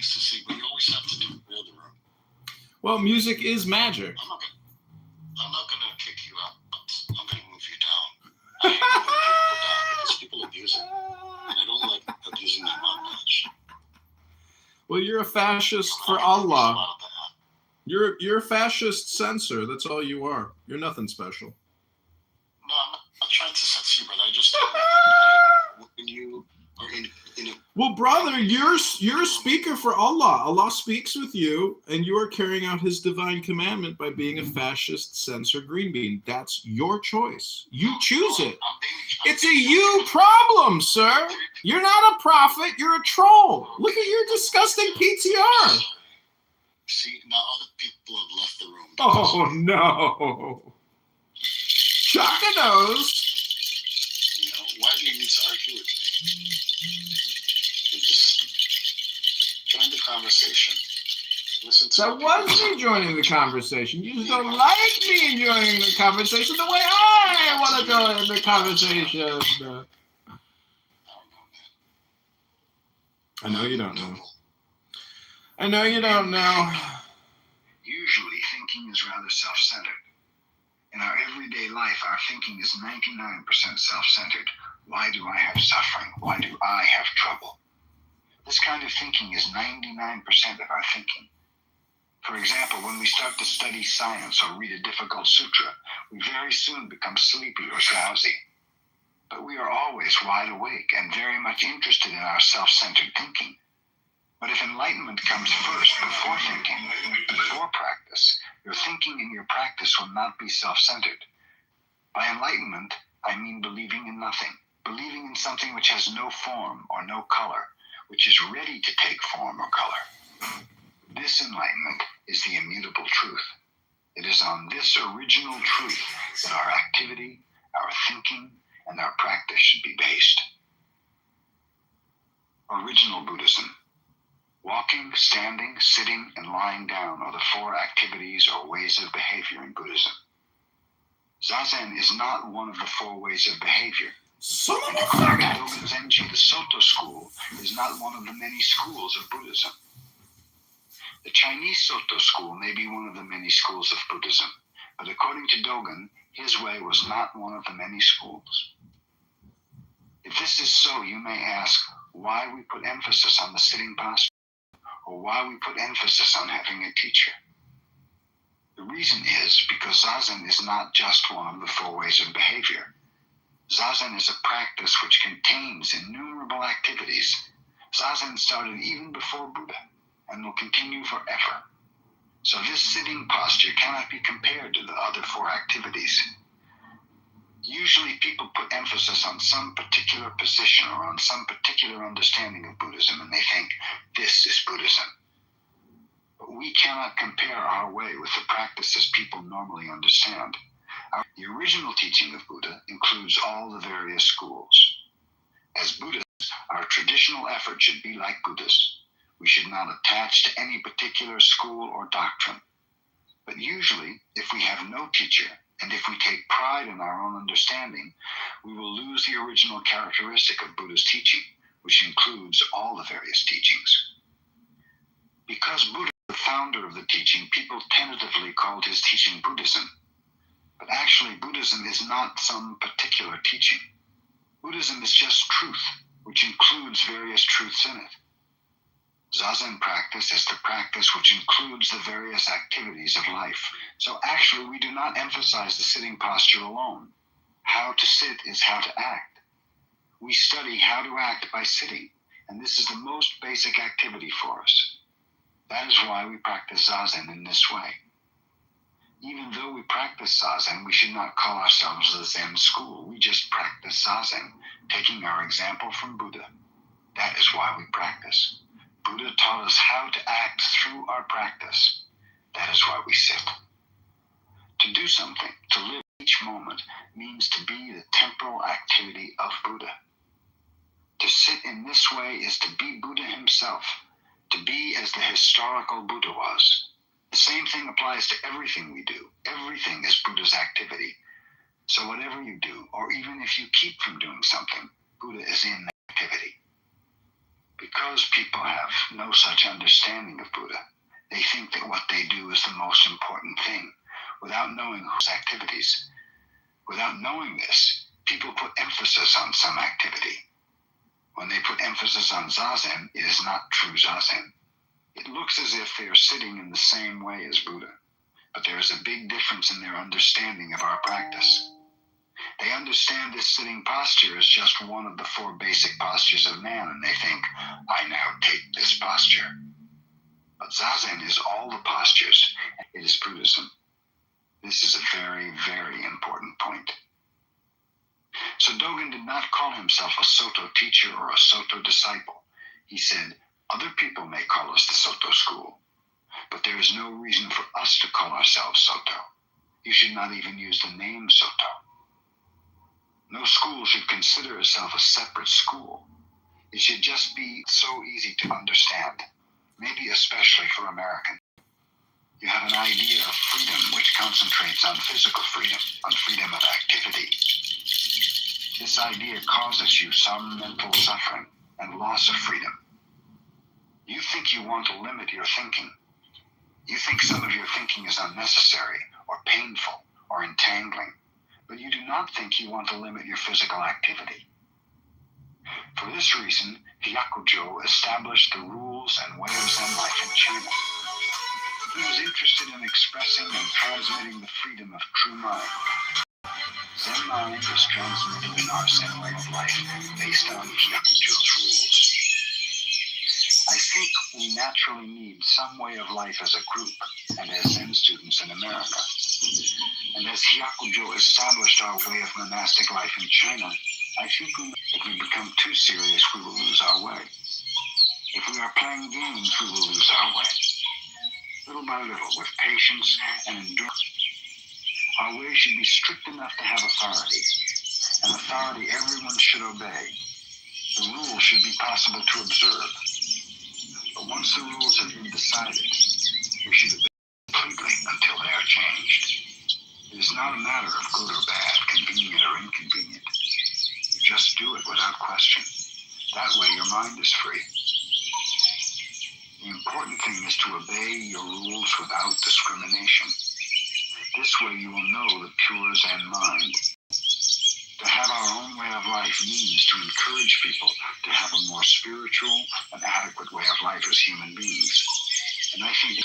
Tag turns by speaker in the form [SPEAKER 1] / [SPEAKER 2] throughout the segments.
[SPEAKER 1] things to see, but you always have to do the other room.
[SPEAKER 2] Well, music is magic.
[SPEAKER 1] I'm not going to kick you out. I'm going to move you down. I hate moving people down because people abuse it. And I don't like abusing my mom much.
[SPEAKER 2] Well, you're a fascist for Allah. You're a fascist censor. That's all you are. You're nothing special.
[SPEAKER 1] No, I'm not trying to censor you, brother. I just when you are in a...
[SPEAKER 2] Well, brother, you're a speaker for Allah. Allah speaks with you, and you are carrying out His divine commandment by being a fascist censor green bean. That's your choice. You choose it. It's a you problem, sir. You're not a prophet. You're a troll. Look at your disgusting PTR.
[SPEAKER 1] See, now other people have left the room.
[SPEAKER 2] Oh, no. Chaka knows.
[SPEAKER 1] You know, why do you need to argue with me? You just join the conversation. Listen to
[SPEAKER 2] That was me joining the conversation. You just don't like me joining the conversation the way I want to join the conversation. I know you don't know. I know you don't know.
[SPEAKER 3] Usually, thinking is rather self-centered. In our everyday life, our thinking is 99% self-centered. Why do I have suffering? Why do I have trouble? This kind of thinking is 99% of our thinking. For example, when we start to study science or read a difficult sutra, we very soon become sleepy or drowsy. But we are always wide awake and very much interested in our self-centered thinking. But if enlightenment comes first, before thinking, before practice, your thinking and your practice will not be self-centered. By enlightenment, I mean believing in nothing, believing in something which has no form or no color, which is ready to take form or color. This enlightenment is the immutable truth. It is on this original truth that our activity, our thinking, and our practice should be based. Original Buddhism. Walking, standing, sitting, and lying down are the four activities or ways of behavior in Buddhism. Zazen is not one of the four ways of behavior. Dogen Zenji, the Soto school, is not one of the many schools of Buddhism. The Chinese Soto school may be one of the many schools of Buddhism, but according to Dogen, his way was not one of the many schools. If this is so, you may ask why we put emphasis on the sitting posture, or why we put emphasis on having a teacher. The reason is because Zazen is not just one of the four ways of behavior. Zazen is a practice which contains innumerable activities. Zazen started even before Buddha and will continue forever. So this sitting posture cannot be compared to the other four activities. Usually people put emphasis on some particular position or on some particular understanding of Buddhism, and they think, this is Buddhism. But we cannot compare our way with the practices people normally understand. The original teaching of Buddha includes all the various schools. As Buddhists, our traditional effort should be like Buddhists. We should not attach to any particular school or doctrine. But usually, if we have no teacher, and if we take pride in our own understanding, we will lose the original characteristic of Buddha's teaching, which includes all the various teachings. Because Buddha is the founder of the teaching, people tentatively called his teaching Buddhism. But actually, Buddhism is not some particular teaching. Buddhism is just truth, which includes various truths in it. Zazen practice is the practice which includes the various activities of life. So actually, we do not emphasize the sitting posture alone. How to sit is how to act. We study how to act by sitting, and this is the most basic activity for us. That is why we practice Zazen in this way. Even though we practice Zazen, we should not call ourselves the Zen school. We just practice Zazen, taking our example from Buddha. That is why we practice. Buddha taught us how to act through our practice. That is why we sit. To do something, to live each moment, means to be the temporal activity of Buddha. To sit in this way is to be Buddha himself, to be as the historical Buddha was. The same thing applies to everything we do. Everything is Buddha's activity. So whatever you do, or even if you keep from doing something, Buddha is in that activity. Because people have no such understanding of Buddha, they think that what they do is the most important thing, without knowing whose activities. Without knowing this, people put emphasis on some activity. When they put emphasis on zazen, it is not true zazen. It looks as if they are sitting in the same way as Buddha, but there is a big difference in their understanding of our practice. They understand this sitting posture is just one of the 4 basic postures of man, and they think, I now take this posture. But zazen is all the postures. It is Buddhism. This is a very, very important point. So Dogen did not call himself a Soto teacher or a Soto disciple. He said, other people may call us the Soto school, but there is no reason for us to call ourselves Soto. You should not even use the name Soto. No school should consider itself a separate school. It should just be so easy to understand, maybe especially for Americans. You have an idea of freedom which concentrates on physical freedom, on freedom of activity. This idea causes you some mental suffering and loss of freedom. You think you want to limit your thinking. You think some of your thinking is unnecessary or painful or entangling, but you do not think you want to limit your physical activity. For this reason, Hyakujo established the rules and way of Zen life in China. He was interested in expressing and transmitting the freedom of true mind. Zen mind is transmitted in our Zen way of life based on Hyakujo's rules. I think we naturally need some way of life as a group and as Zen students in America. And as Hyakujo established our way of monastic life in China, I think if we become too serious, we will lose our way. If we are playing games, we will lose our way. Little by little, with patience and endurance, our way should be strict enough to have authority. An authority everyone should obey. The rules should be possible to observe. But once the rules have been decided, we should obey completely until they are changed. It is not a matter of good or bad, convenient or inconvenient. You just do it without question. That way your mind is free. The important thing is to obey your rules without discrimination. This way you will know the pure Zen mind. To have our own way of life means to encourage people to have a more spiritual and adequate way of life as human beings. And I think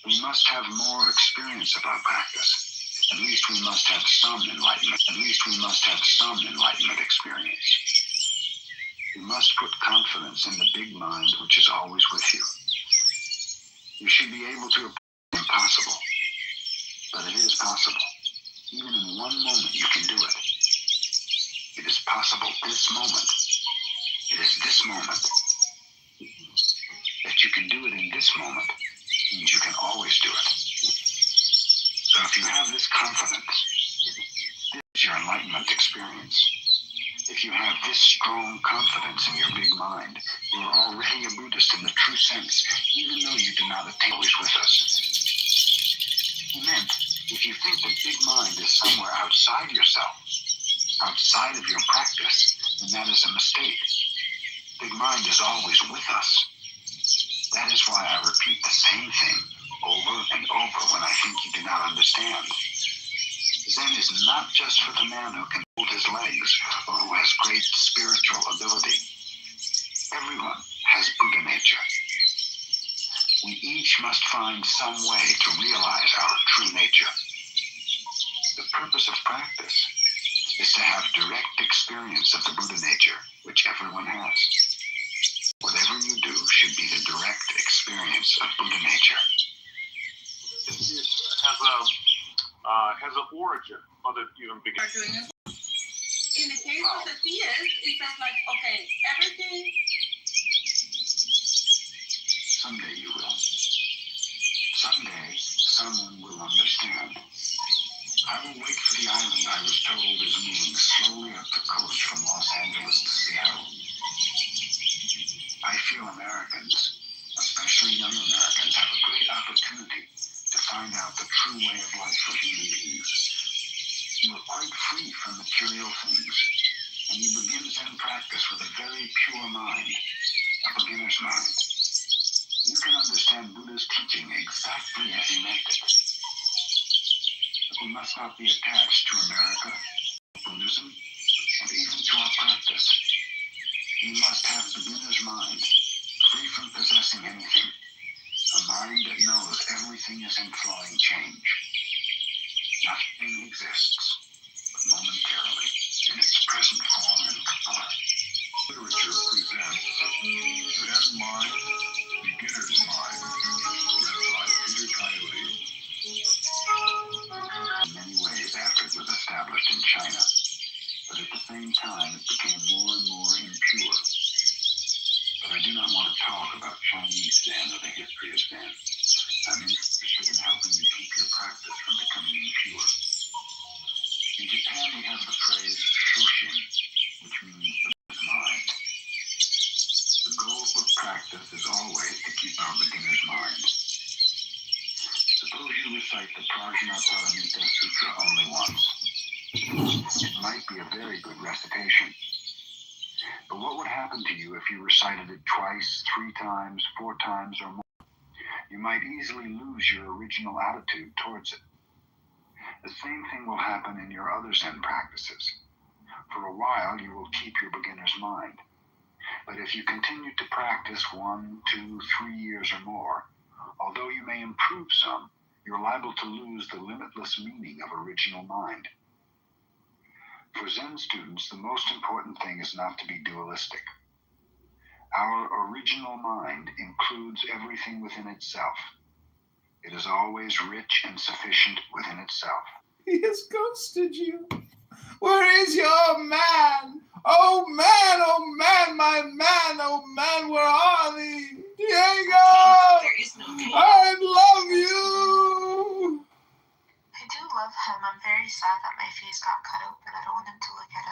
[SPEAKER 3] we must have more experience about practice. At least we must have some enlightenment. At least we must have some enlightenment experience. You must put confidence in the big mind which is always with you. You should be able to approach the impossible, but it is possible. Even in one moment you can do it. It is possible this moment. It is this moment. That you can do it in this moment means you can always do it. So if you have this confidence, this is your enlightenment experience. If you have this strong confidence in your big mind, you are already a Buddhist in the true sense, even though you do not attain always with us. He meant, if you think the big mind is somewhere outside yourself, outside of your practice, then that is a mistake. Big mind is always with us. That is why I repeat the same thing over and over when I think you do not understand. Zen is not just for the man who can hold his legs or who has great spiritual ability. Everyone has Buddha nature. We each must find some way to realize our true nature. The purpose of practice is to have direct experience of the Buddha nature, which everyone has. Whatever you do should be the direct experience of Buddha nature.
[SPEAKER 4] Has an origin, or the even beginning.
[SPEAKER 5] In the case of the theist, it sounds like, okay, everything.
[SPEAKER 3] Someday you will. Someday someone will understand. I will wait for the island I was told is moving slowly up the coast from Los Angeles to Seattle. I feel Americans, especially young Americans, have a great opportunity to find out the true way of life for human beings. You are quite free from material things, and you begin Zen practice with a very pure mind. a beginner's mind. You can understand Buddha's teaching exactly as he meant it. But we must not be attached to America, Buddhism, and even to our practice. We must have beginner's mind, free from possessing anything. A mind that knows everything is in flowing change. Nothing exists, but momentarily, in its present form and color. Literature presents Zen Mind, Beginner's Mind, read by Peter Coyote. In many ways after it was established in China, but at the same time it became more and more impure. But I do not want to talk about Chinese Zen or the history of Zen. I'm interested in helping you keep your practice from becoming impure. In Japan we have the phrase shoshin, which means beginner's mind. The goal of practice is always to keep our beginner's mind. Suppose you recite the Prajnaparamita Sutra only once. It might be a very good recitation. But what would happen to you if you recited it twice, 3 times, 4 times, or more? You might easily lose your original attitude towards it. The same thing will happen in your other Zen practices. For a while, you will keep your beginner's mind. But if you continue to practice 1, 2, 3 years or more, although you may improve some, you're liable to lose the limitless meaning of original mind. For Zen students, the most important thing is not to be dualistic. Our original mind includes everything within itself. It is always rich and sufficient within itself.
[SPEAKER 2] He has ghosted you. Where is your man? Oh man, my man, oh man, where are thee? Diego!
[SPEAKER 5] There is no Diego.
[SPEAKER 2] I love you!
[SPEAKER 6] I do love him. I'm very sad that my face got cut open. I don't want him to look at a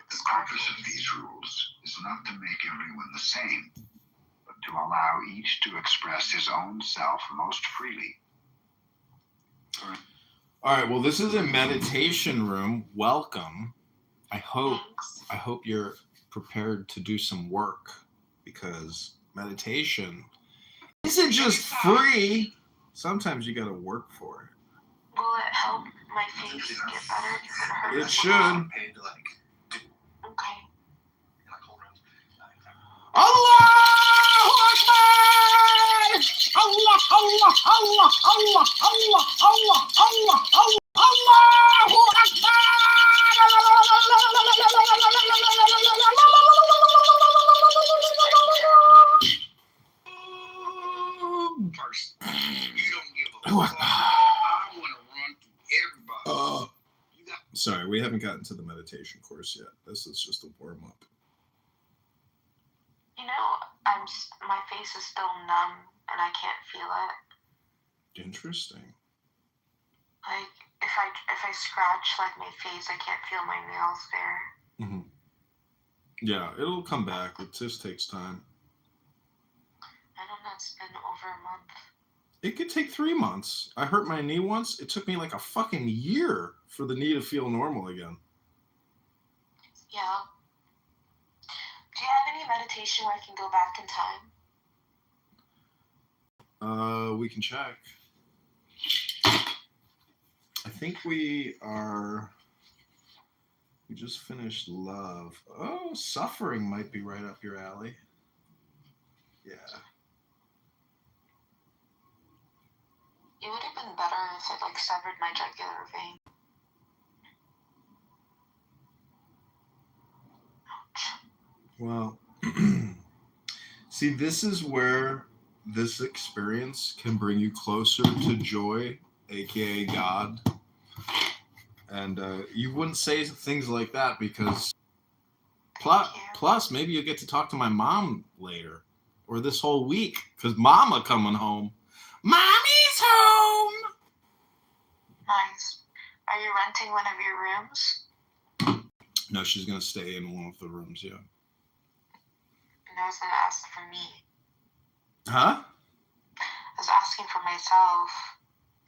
[SPEAKER 3] The
[SPEAKER 6] scar
[SPEAKER 3] purpose of
[SPEAKER 6] face.
[SPEAKER 3] these rules is not to make everyone the same, but to allow each to express his own self most freely.
[SPEAKER 2] All right, well, this is a meditation room. Welcome. I hope you're prepared to do some work, because meditation isn't just free. Sometimes you got to work for it.
[SPEAKER 6] Will it help my face get better? Does it hurt?
[SPEAKER 2] It should.
[SPEAKER 6] Okay.
[SPEAKER 2] Allahu Akbar! Allah, Allah, Allah, Allah, Allah, Allah, Allah, Allah, Allahu
[SPEAKER 1] First, you don't give a fuck. I want to run through everybody. You got
[SPEAKER 2] Sorry, we haven't gotten to the meditation course yet. This is just a warm-up.
[SPEAKER 6] You know, my face is still numb and I can't feel it.
[SPEAKER 2] Interesting.
[SPEAKER 6] Like if I scratch like my face, I can't feel my nails there.
[SPEAKER 2] Mm-hmm. Yeah, it'll come back. It just takes time.
[SPEAKER 6] I don't know. It's been over a month.
[SPEAKER 2] It could take 3 months. I hurt my knee once. It took me like a fucking year for the knee to feel normal again.
[SPEAKER 6] Yeah. Do you have any meditation where I can go back in time?
[SPEAKER 2] We can check. I think we just finished love. Oh, suffering might be right up your alley. Yeah.
[SPEAKER 6] It would have been better if it like severed my jugular vein.
[SPEAKER 2] Well, see, this is where this experience can bring you closer to joy, aka God. And you wouldn't say things like that because plus maybe you'll get to talk to my mom later or this whole week because Mama coming home. Mommy's home!
[SPEAKER 6] Nice. Are you renting one of your rooms?
[SPEAKER 2] No, she's going to stay in one of the rooms, yeah.
[SPEAKER 6] And I was going to ask for me.
[SPEAKER 2] Huh?
[SPEAKER 6] I was asking for myself.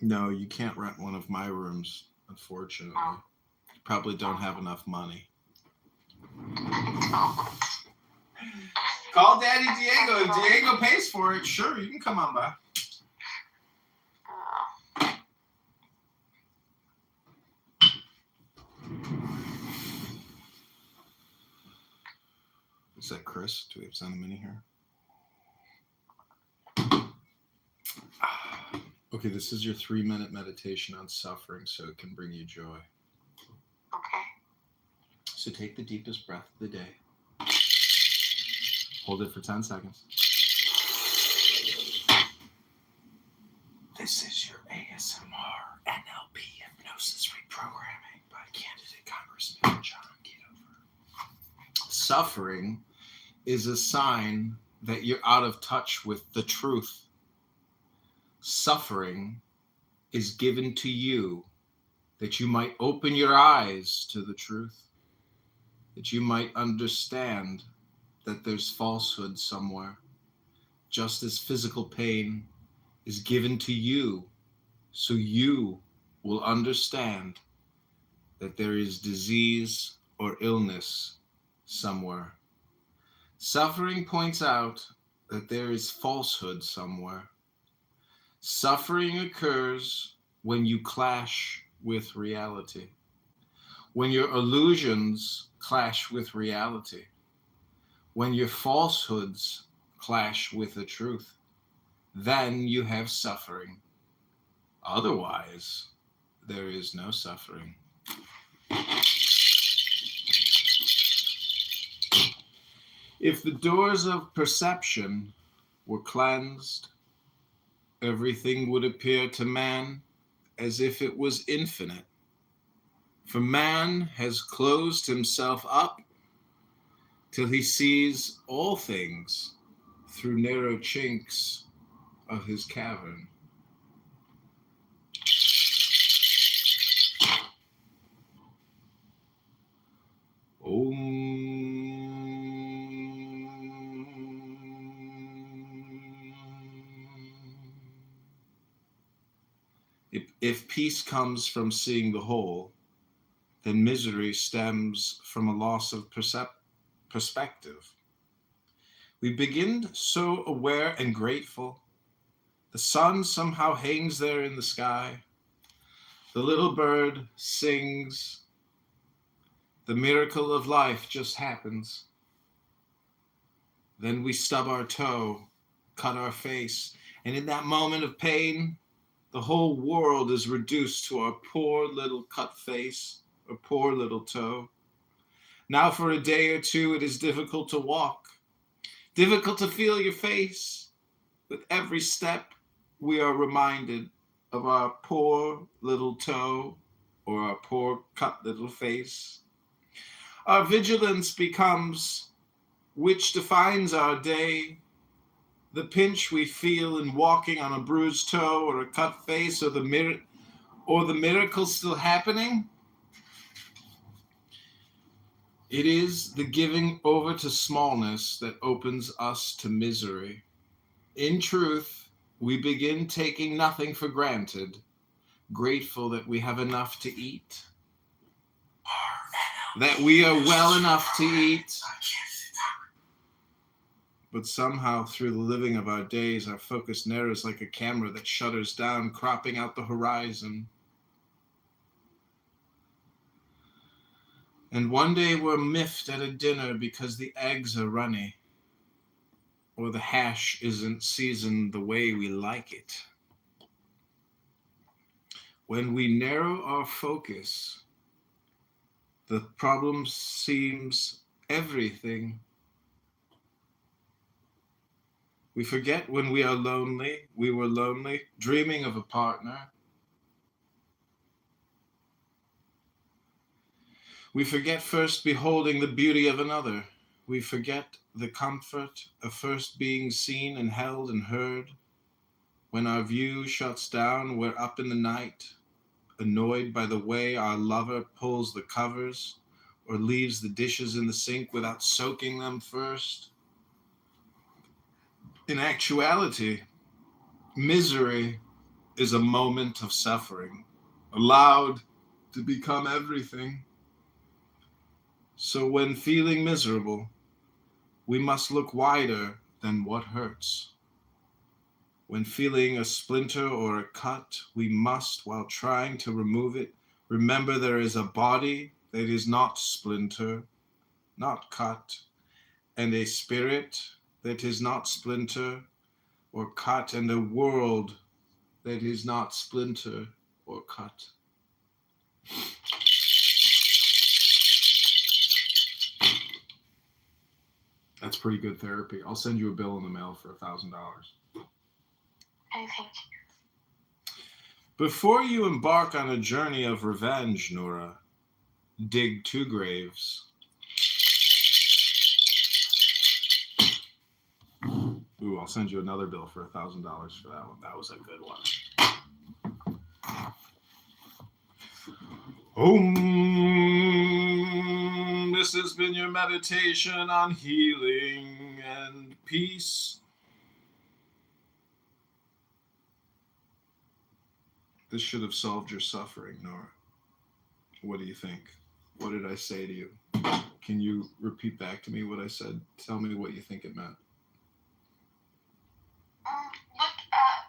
[SPEAKER 2] No, you can't rent one of my rooms, unfortunately.
[SPEAKER 6] Oh.
[SPEAKER 2] You probably don't have enough money. Call Daddy Diego. If Diego pays for it, sure, you can come on by. Is that Chris? Do we have send him in here? Okay, this is your 3-minute meditation on suffering so it can bring you joy.
[SPEAKER 6] Okay.
[SPEAKER 2] So take the deepest breath of the day. Hold it for 10 seconds. This is your ASMR NLP hypnosis reprogramming by candidate Congressman John Kitover. Suffering is a sign that you're out of touch with the truth. Suffering is given to you that you might open your eyes to the truth, that you might understand that there's falsehood somewhere, just as physical pain is given to you so you will understand that there is disease or illness somewhere. Suffering points out that there is falsehood somewhere. Suffering occurs when you clash with reality, when your illusions clash with reality, when your falsehoods clash with the truth. Then you have suffering. Otherwise, there is no suffering. If the doors of perception were cleansed, everything would appear to man as if it was infinite. For man has closed himself up till he sees all things through narrow chinks of his cavern. If peace comes from seeing the whole, then misery stems from a loss of perspective. We begin so aware and grateful. The sun somehow hangs there in the sky. The little bird sings. The miracle of life just happens. Then we stub our toe, cut our face, and in that moment of pain, the whole world is reduced to our poor little cut face, or poor little toe. Now for a day or two, it is difficult to walk, difficult to feel your face. With every step, we are reminded of our poor little toe or our poor cut little face. Our vigilance becomes which defines our day. The pinch we feel in walking on a bruised toe or a cut face, or the miracle still happening. It is the giving over to smallness that opens us to misery. In truth, we begin taking nothing for granted, grateful that we have enough to eat, that we are well enough to eat. But somehow through the living of our days, our focus narrows like a camera that shutters down, cropping out the horizon. And one day we're miffed at a dinner because the eggs are runny, or the hash isn't seasoned the way we like it. When we narrow our focus, the problem seems everything. We forget when we are lonely, we were lonely, dreaming of a partner. We forget first beholding the beauty of another. We forget the comfort of first being seen and held and heard. When our view shuts down, we're up in the night, annoyed by the way our lover pulls the covers or leaves the dishes in the sink without soaking them first. In actuality, misery is a moment of suffering, allowed to become everything. So when feeling miserable, We must look wider than what hurts. When feeling a splinter or a cut, we must, while trying to remove it, remember there is a body that is not splinter, not cut, and a spirit that is not splinter or cut, and a world that is not splinter or cut. That's pretty good therapy. I'll send you a bill in the mail for $1,000.
[SPEAKER 6] I thank you.
[SPEAKER 2] Before you embark on a journey of revenge, Nora, dig 2 graves. Ooh, I'll send you another bill for $1,000 for that one. That was a good one. This has been your meditation on healing and peace. This should have solved your suffering, Nora. What do you think? What did I say to you? Can you repeat back to me what I said? Tell me what you think it meant.
[SPEAKER 6] Look at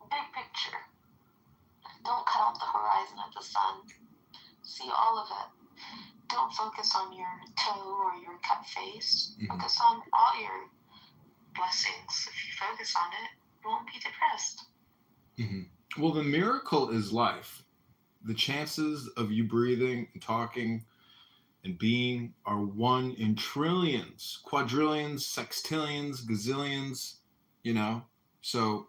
[SPEAKER 6] the big picture. Don't cut off the horizon at the sun. See all of it. Don't focus on your toe or your cut face.
[SPEAKER 2] Mm-hmm.
[SPEAKER 6] Focus on all your blessings. If you focus on it, you won't be depressed.
[SPEAKER 2] Mm-hmm. Well, the miracle is life. The chances of you breathing and talking and being are 1 in trillions, quadrillions, sextillions, gazillions, you know? So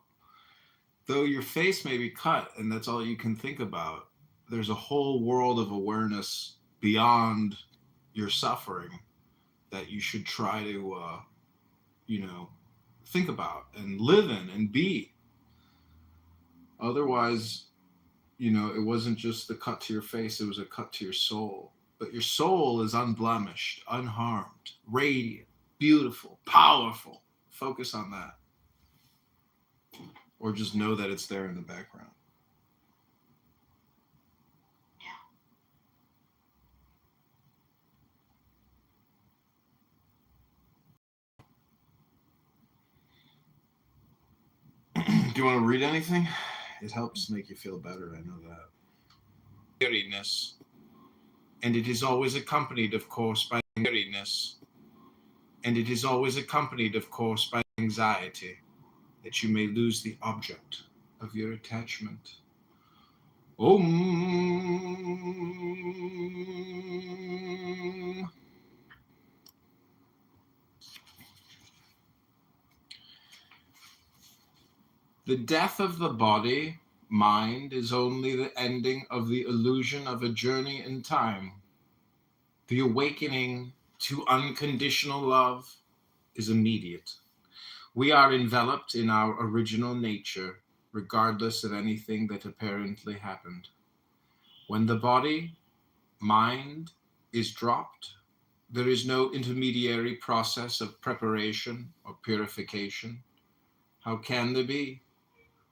[SPEAKER 2] though your face may be cut and that's all you can think about, there's a whole world of awareness beyond your suffering that you should try to, think about and live in and be. Otherwise, it wasn't just the cut to your face, it was a cut to your soul. But your soul is unblemished, unharmed, radiant, beautiful, powerful. Focus on that. Or just know that it's there in the background. Do you want to read anything? It helps make you feel better, I know that. Weariness. And it is always accompanied, of course, by weariness. And it is always accompanied, of course, by anxiety, that you may lose the object of your attachment. Om. The death of the body, mind, is only the ending of the illusion of a journey in time. The awakening to unconditional love is immediate. We are enveloped in our original nature, regardless of anything that apparently happened. When the body, mind, is dropped, there is no intermediary process of preparation or purification. How can there be?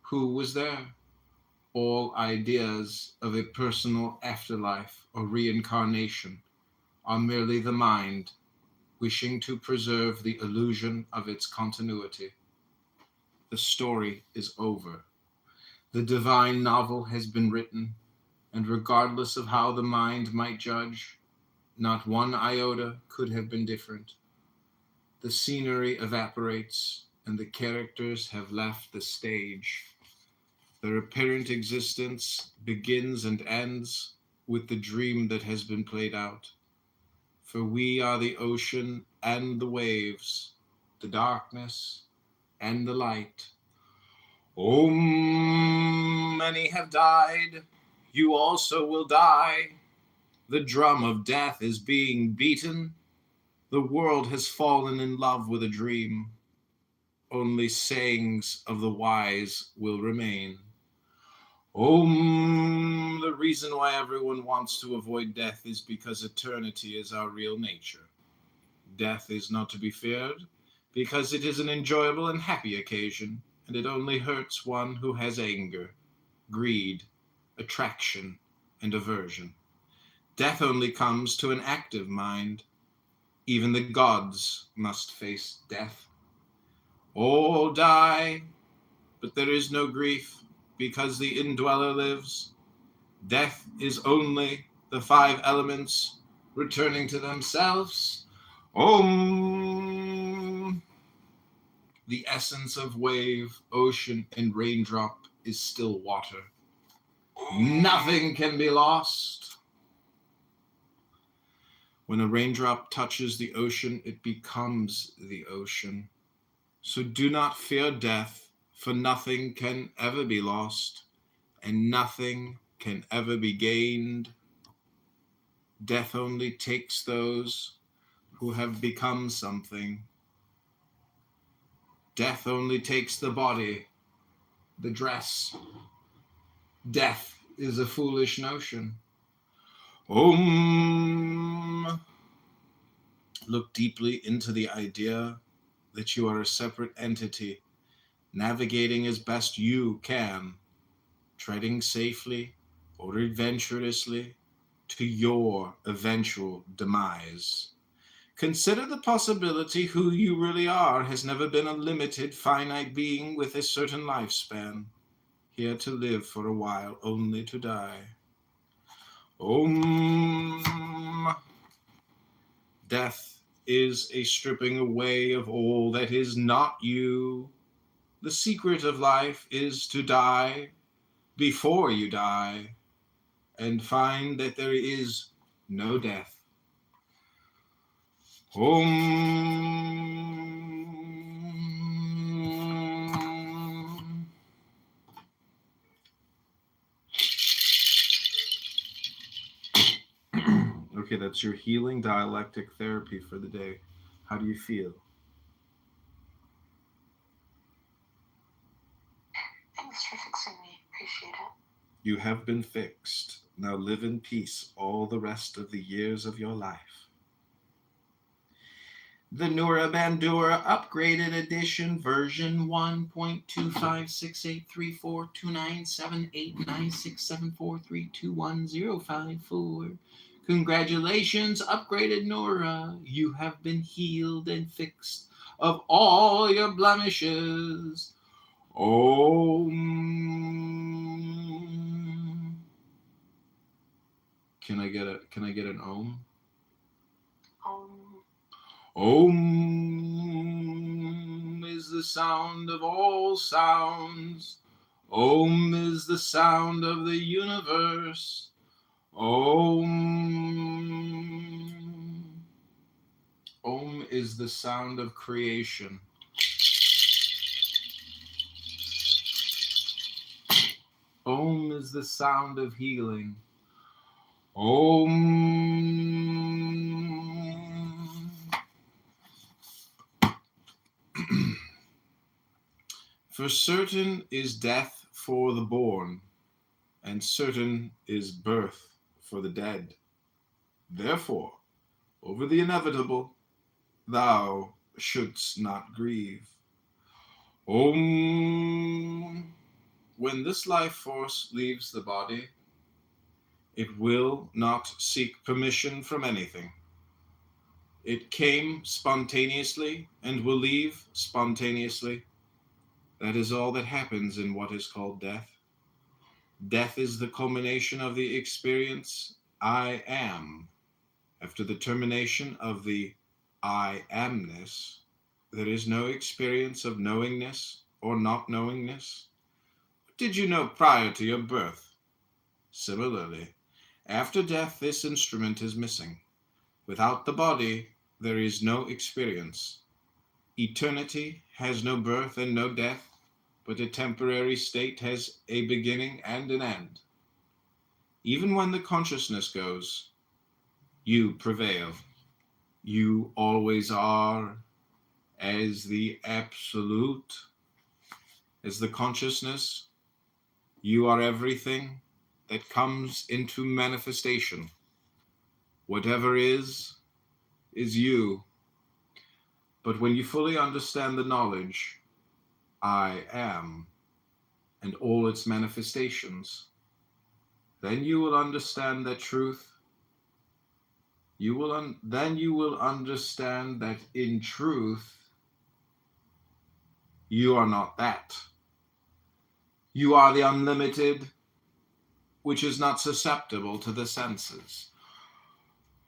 [SPEAKER 2] Who was there? All ideas of a personal afterlife or reincarnation are merely the mind wishing to preserve the illusion of its continuity. The story is over. The divine novel has been written, and regardless of how the mind might judge, not 1 iota could have been different. The scenery evaporates, and the characters have left the stage. Their apparent existence begins and ends with the dream that has been played out. For we are the ocean and the waves, the darkness and the light. Many have died. You also will die. The drum of death is being beaten. The world has fallen in love with a dream. Only sayings of the wise will remain. The reason why everyone wants to avoid death is because eternity is our real nature. Death is not to be feared because it is an enjoyable and happy occasion, and it only hurts one who has anger, greed, attraction, and aversion. Death only comes to an active mind. Even the gods must face death. All die, but there is no grief, because the indweller lives. Death is only the 5 elements returning to themselves. Om. The essence of wave, ocean, and raindrop is still water. Nothing can be lost. When a raindrop touches the ocean, it becomes the ocean. So do not fear death, for nothing can ever be lost, and nothing can ever be gained. Death only takes those who have become something. Death only takes the body, the dress. Death is a foolish notion. Om. Look deeply into the idea that you are a separate entity, navigating as best you can, treading safely or adventurously to your eventual demise. Consider the possibility who you really are has never been a limited, finite being with a certain lifespan, here to live for a while, only to die. Om. Death is a stripping away of all that is not you. The secret of life is to die before you die and find that there is no death. Om. Okay, that's your healing dialectic therapy for the day. How do you feel?
[SPEAKER 6] Thanks for fixing me. Appreciate it.
[SPEAKER 2] You have been fixed. Now live in peace all the rest of the years of your life. The Nura Bandura Upgraded Edition version 1.25683429789674321054. Congratulations, upgraded Nura. You have been healed and fixed of all your blemishes. Om. Can I get an om? Om is the sound of all sounds. Om is the sound of the universe. Om. Om is the sound of creation. Om is the sound of healing. Om. For certain is death for the born, and certain is birth for the dead. Therefore, over the inevitable, thou shouldst not grieve. Om. When this life force leaves the body, it will not seek permission from anything. It came spontaneously and will leave spontaneously. That is all that happens in what is called death. Death is the culmination of the experience I am. After the termination of the I amness, there is no experience of knowingness or not knowingness. What did you know prior to your birth? Similarly, after death, this instrument is missing. Without the body, there is no experience. Eternity has no birth and no death, but a temporary state has a beginning and an end. Even when the consciousness goes, you prevail. You always are, as the absolute, as the consciousness. You are everything that comes into manifestation. Whatever is you. But when you fully understand the knowledge, I am, and all its manifestations, then you will understand that truth then you will understand that in truth, you are not that. You are the unlimited, which is not susceptible to the senses.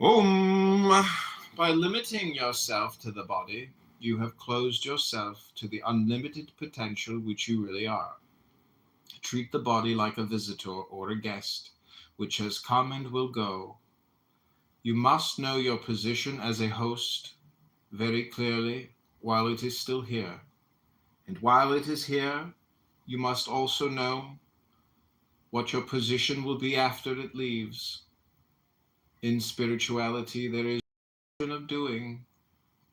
[SPEAKER 2] By limiting yourself to the body, you have closed yourself to the unlimited potential which you really are. Treat the body like a visitor or a guest, which has come and will go. You must know your position as a host very clearly while it is still here. And while it is here, you must also know what your position will be after it leaves. In spirituality, there is no of doing,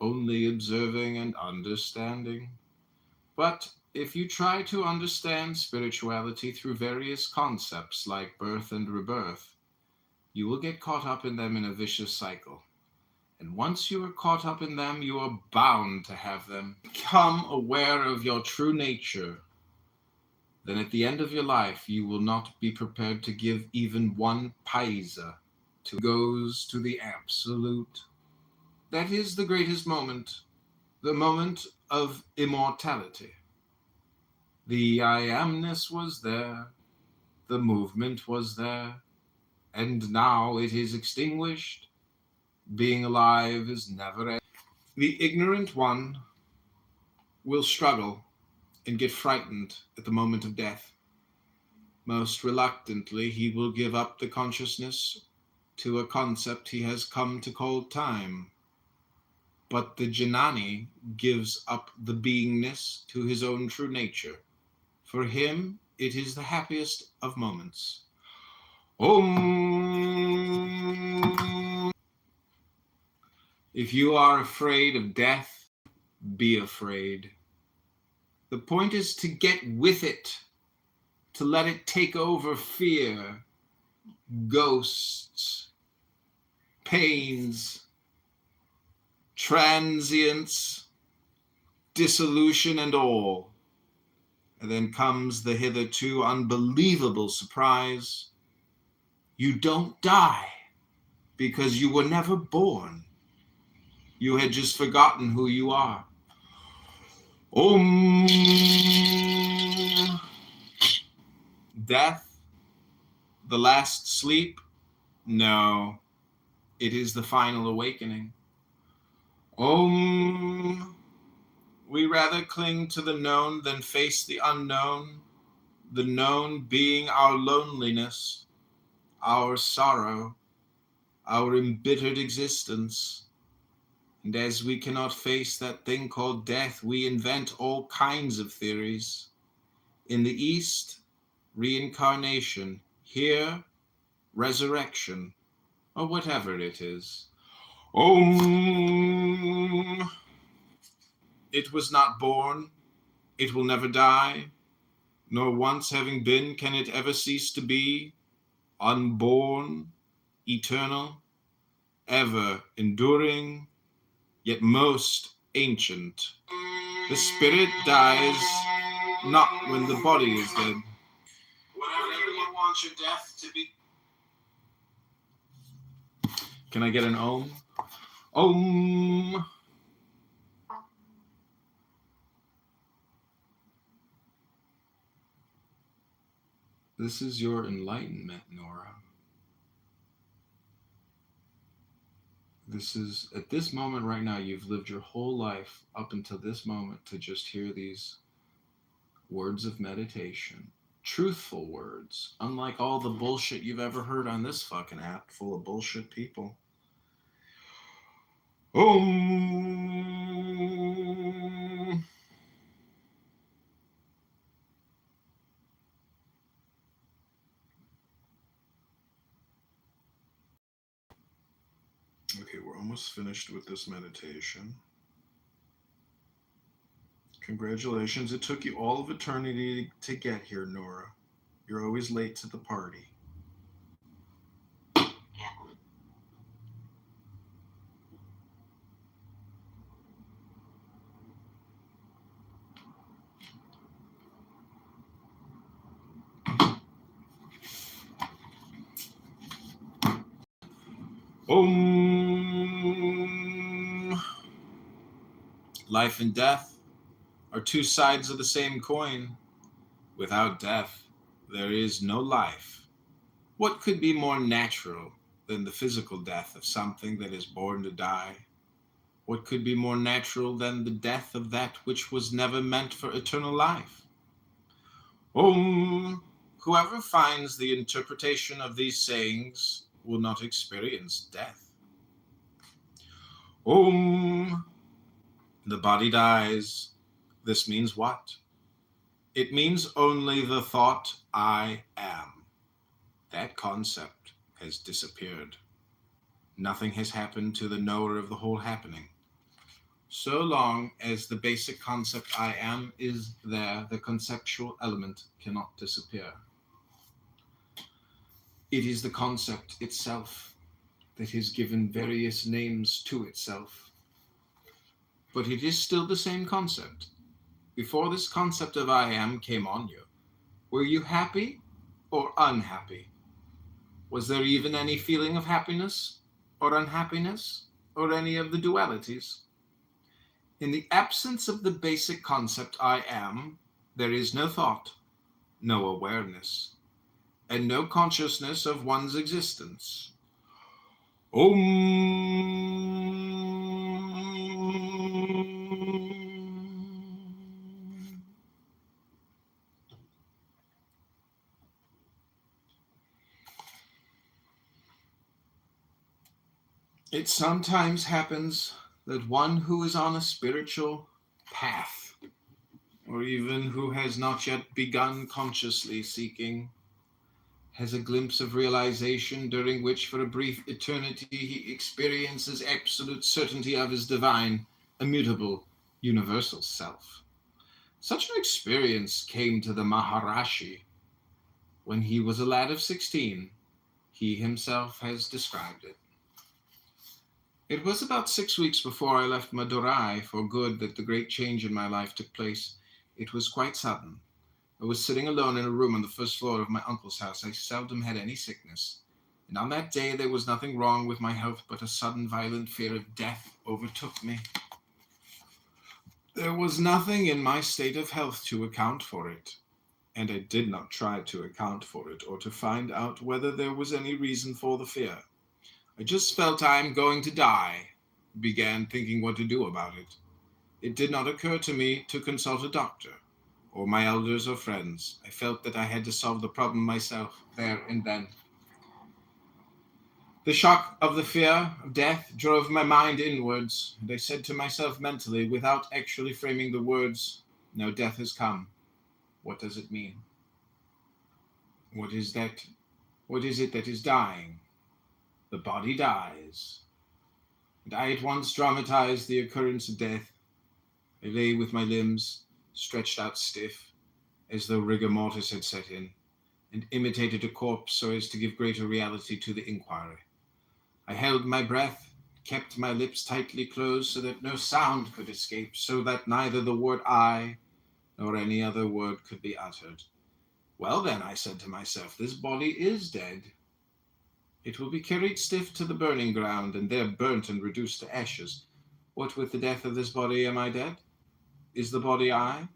[SPEAKER 2] only observing and understanding. But if you try to understand spirituality through various concepts like birth and rebirth, you will get caught up in them in a vicious cycle. And once you are caught up in them, you are bound to have them. Become aware of your true nature. Then at the end of your life, you will not be prepared to give even one paisa to goes to the absolute. That is the greatest moment, the moment of immortality. The I amness was there, the movement was there, and now it is extinguished. Being alive is never ending. The ignorant one will struggle and get frightened at the moment of death. Most reluctantly, he will give up the consciousness to a concept he has come to call time. But the Jnani gives up the beingness to his own true nature. For him, it is the happiest of moments. Om. If you are afraid of death, be afraid. The point is to get with it, to let it take over fear, ghosts, pains, transience, dissolution, and all. And then comes the hitherto unbelievable surprise. You don't die because you were never born. You had just forgotten who you are. Om. Death, the last sleep? No, it is the final awakening. Om. We rather cling to the known than face the unknown, the known being our loneliness, our sorrow, our embittered existence. And as we cannot face that thing called death, we invent all kinds of theories. In the East, reincarnation. Here, resurrection, or whatever it is. Om. It was not born. It will never die. Nor once having been, can it ever cease to be. Unborn, eternal, ever enduring, yet most ancient. The spirit dies not when the body is dead. Whatever you want your death to be. Can I get an om? Om. This is your enlightenment, Nora. This is, at this moment right now, you've lived your whole life up until this moment to just hear these words of meditation. Truthful words, unlike all the bullshit you've ever heard on this fucking app full of bullshit people. Om. Okay, we're almost finished with this meditation. Congratulations, it took you all of eternity to get here, Nora. You're always late to the party. Om. Life and death are two sides of the same coin. Without death, there is no life. What could be more natural than the physical death of something that is born to die? What could be more natural than the death of that which was never meant for eternal life? Whoever finds the interpretation of these sayings will not experience death. The body dies. This means what? It means only the thought I am. That concept has disappeared. Nothing has happened to the knower of the whole happening. So long as the basic concept I am is there, the conceptual element cannot disappear. It is the concept itself that has given various names to itself. But it is still the same concept. Before this concept of I am came on you, were you happy or unhappy? Was there even any feeling of happiness or unhappiness or any of the dualities? In the absence of the basic concept I am, there is no thought, no awareness, and no consciousness of one's existence. It sometimes happens that one who is on a spiritual path, or even who has not yet begun consciously seeking, has a glimpse of realization during which for a brief eternity he experiences absolute certainty of his divine, immutable, universal self. Such an experience came to the Maharishi when he was a lad of 16. He himself has described it. It was about 6 weeks before I left Madurai for good that the great change in my life took place. It was quite sudden. I was sitting alone in a room on the first floor of my uncle's house. I seldom had any sickness, and on that day there was nothing wrong with my health, but a sudden violent fear of death overtook me. There was nothing in my state of health to account for it, and I did not try to account for it or to find out whether there was any reason for the fear. I just felt I am going to die, began thinking what to do about it. It did not occur to me to consult a doctor, or my elders or friends. I felt that I had to solve the problem myself, there and then. The shock of the fear of death drove my mind inwards, and I said to myself mentally, without actually framing the words, now death has come. What does it mean? What is that? What is it that is dying? The body dies. And I at once dramatized the occurrence of death. I lay with my limbs stretched out stiff, as though rigor mortis had set in, and imitated a corpse so as to give greater reality to the inquiry. I held my breath, kept my lips tightly closed so that no sound could escape, so that neither the word I nor any other word could be uttered. Well then, I said to myself, this body is dead. It will be carried stiff to the burning ground, and there burnt and reduced to ashes. What with the death of this body am I dead? Is the body I?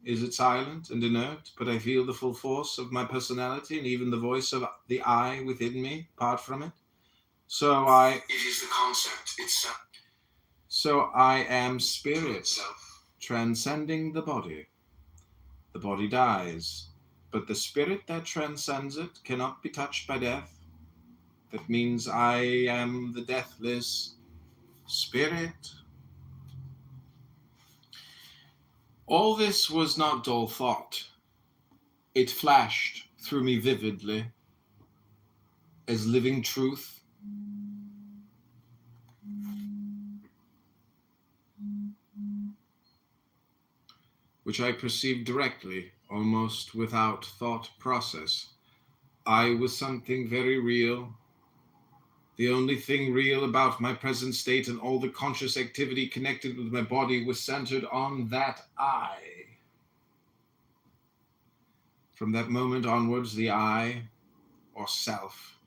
[SPEAKER 2] Is it silent and inert, but I feel the full force of my personality and even the voice of the I within me, apart from it? It is the concept itself. So I am spirit, transcending the body. The body dies, but the spirit that transcends it cannot be touched by death. That means I am the deathless spirit. All this was not dull thought. It flashed through me vividly as living truth. Which I perceived directly, almost without thought process. I was something very real. The only thing real about my present state and all the conscious activity connected with my body was centered on that I. From that moment onwards, the I, or self,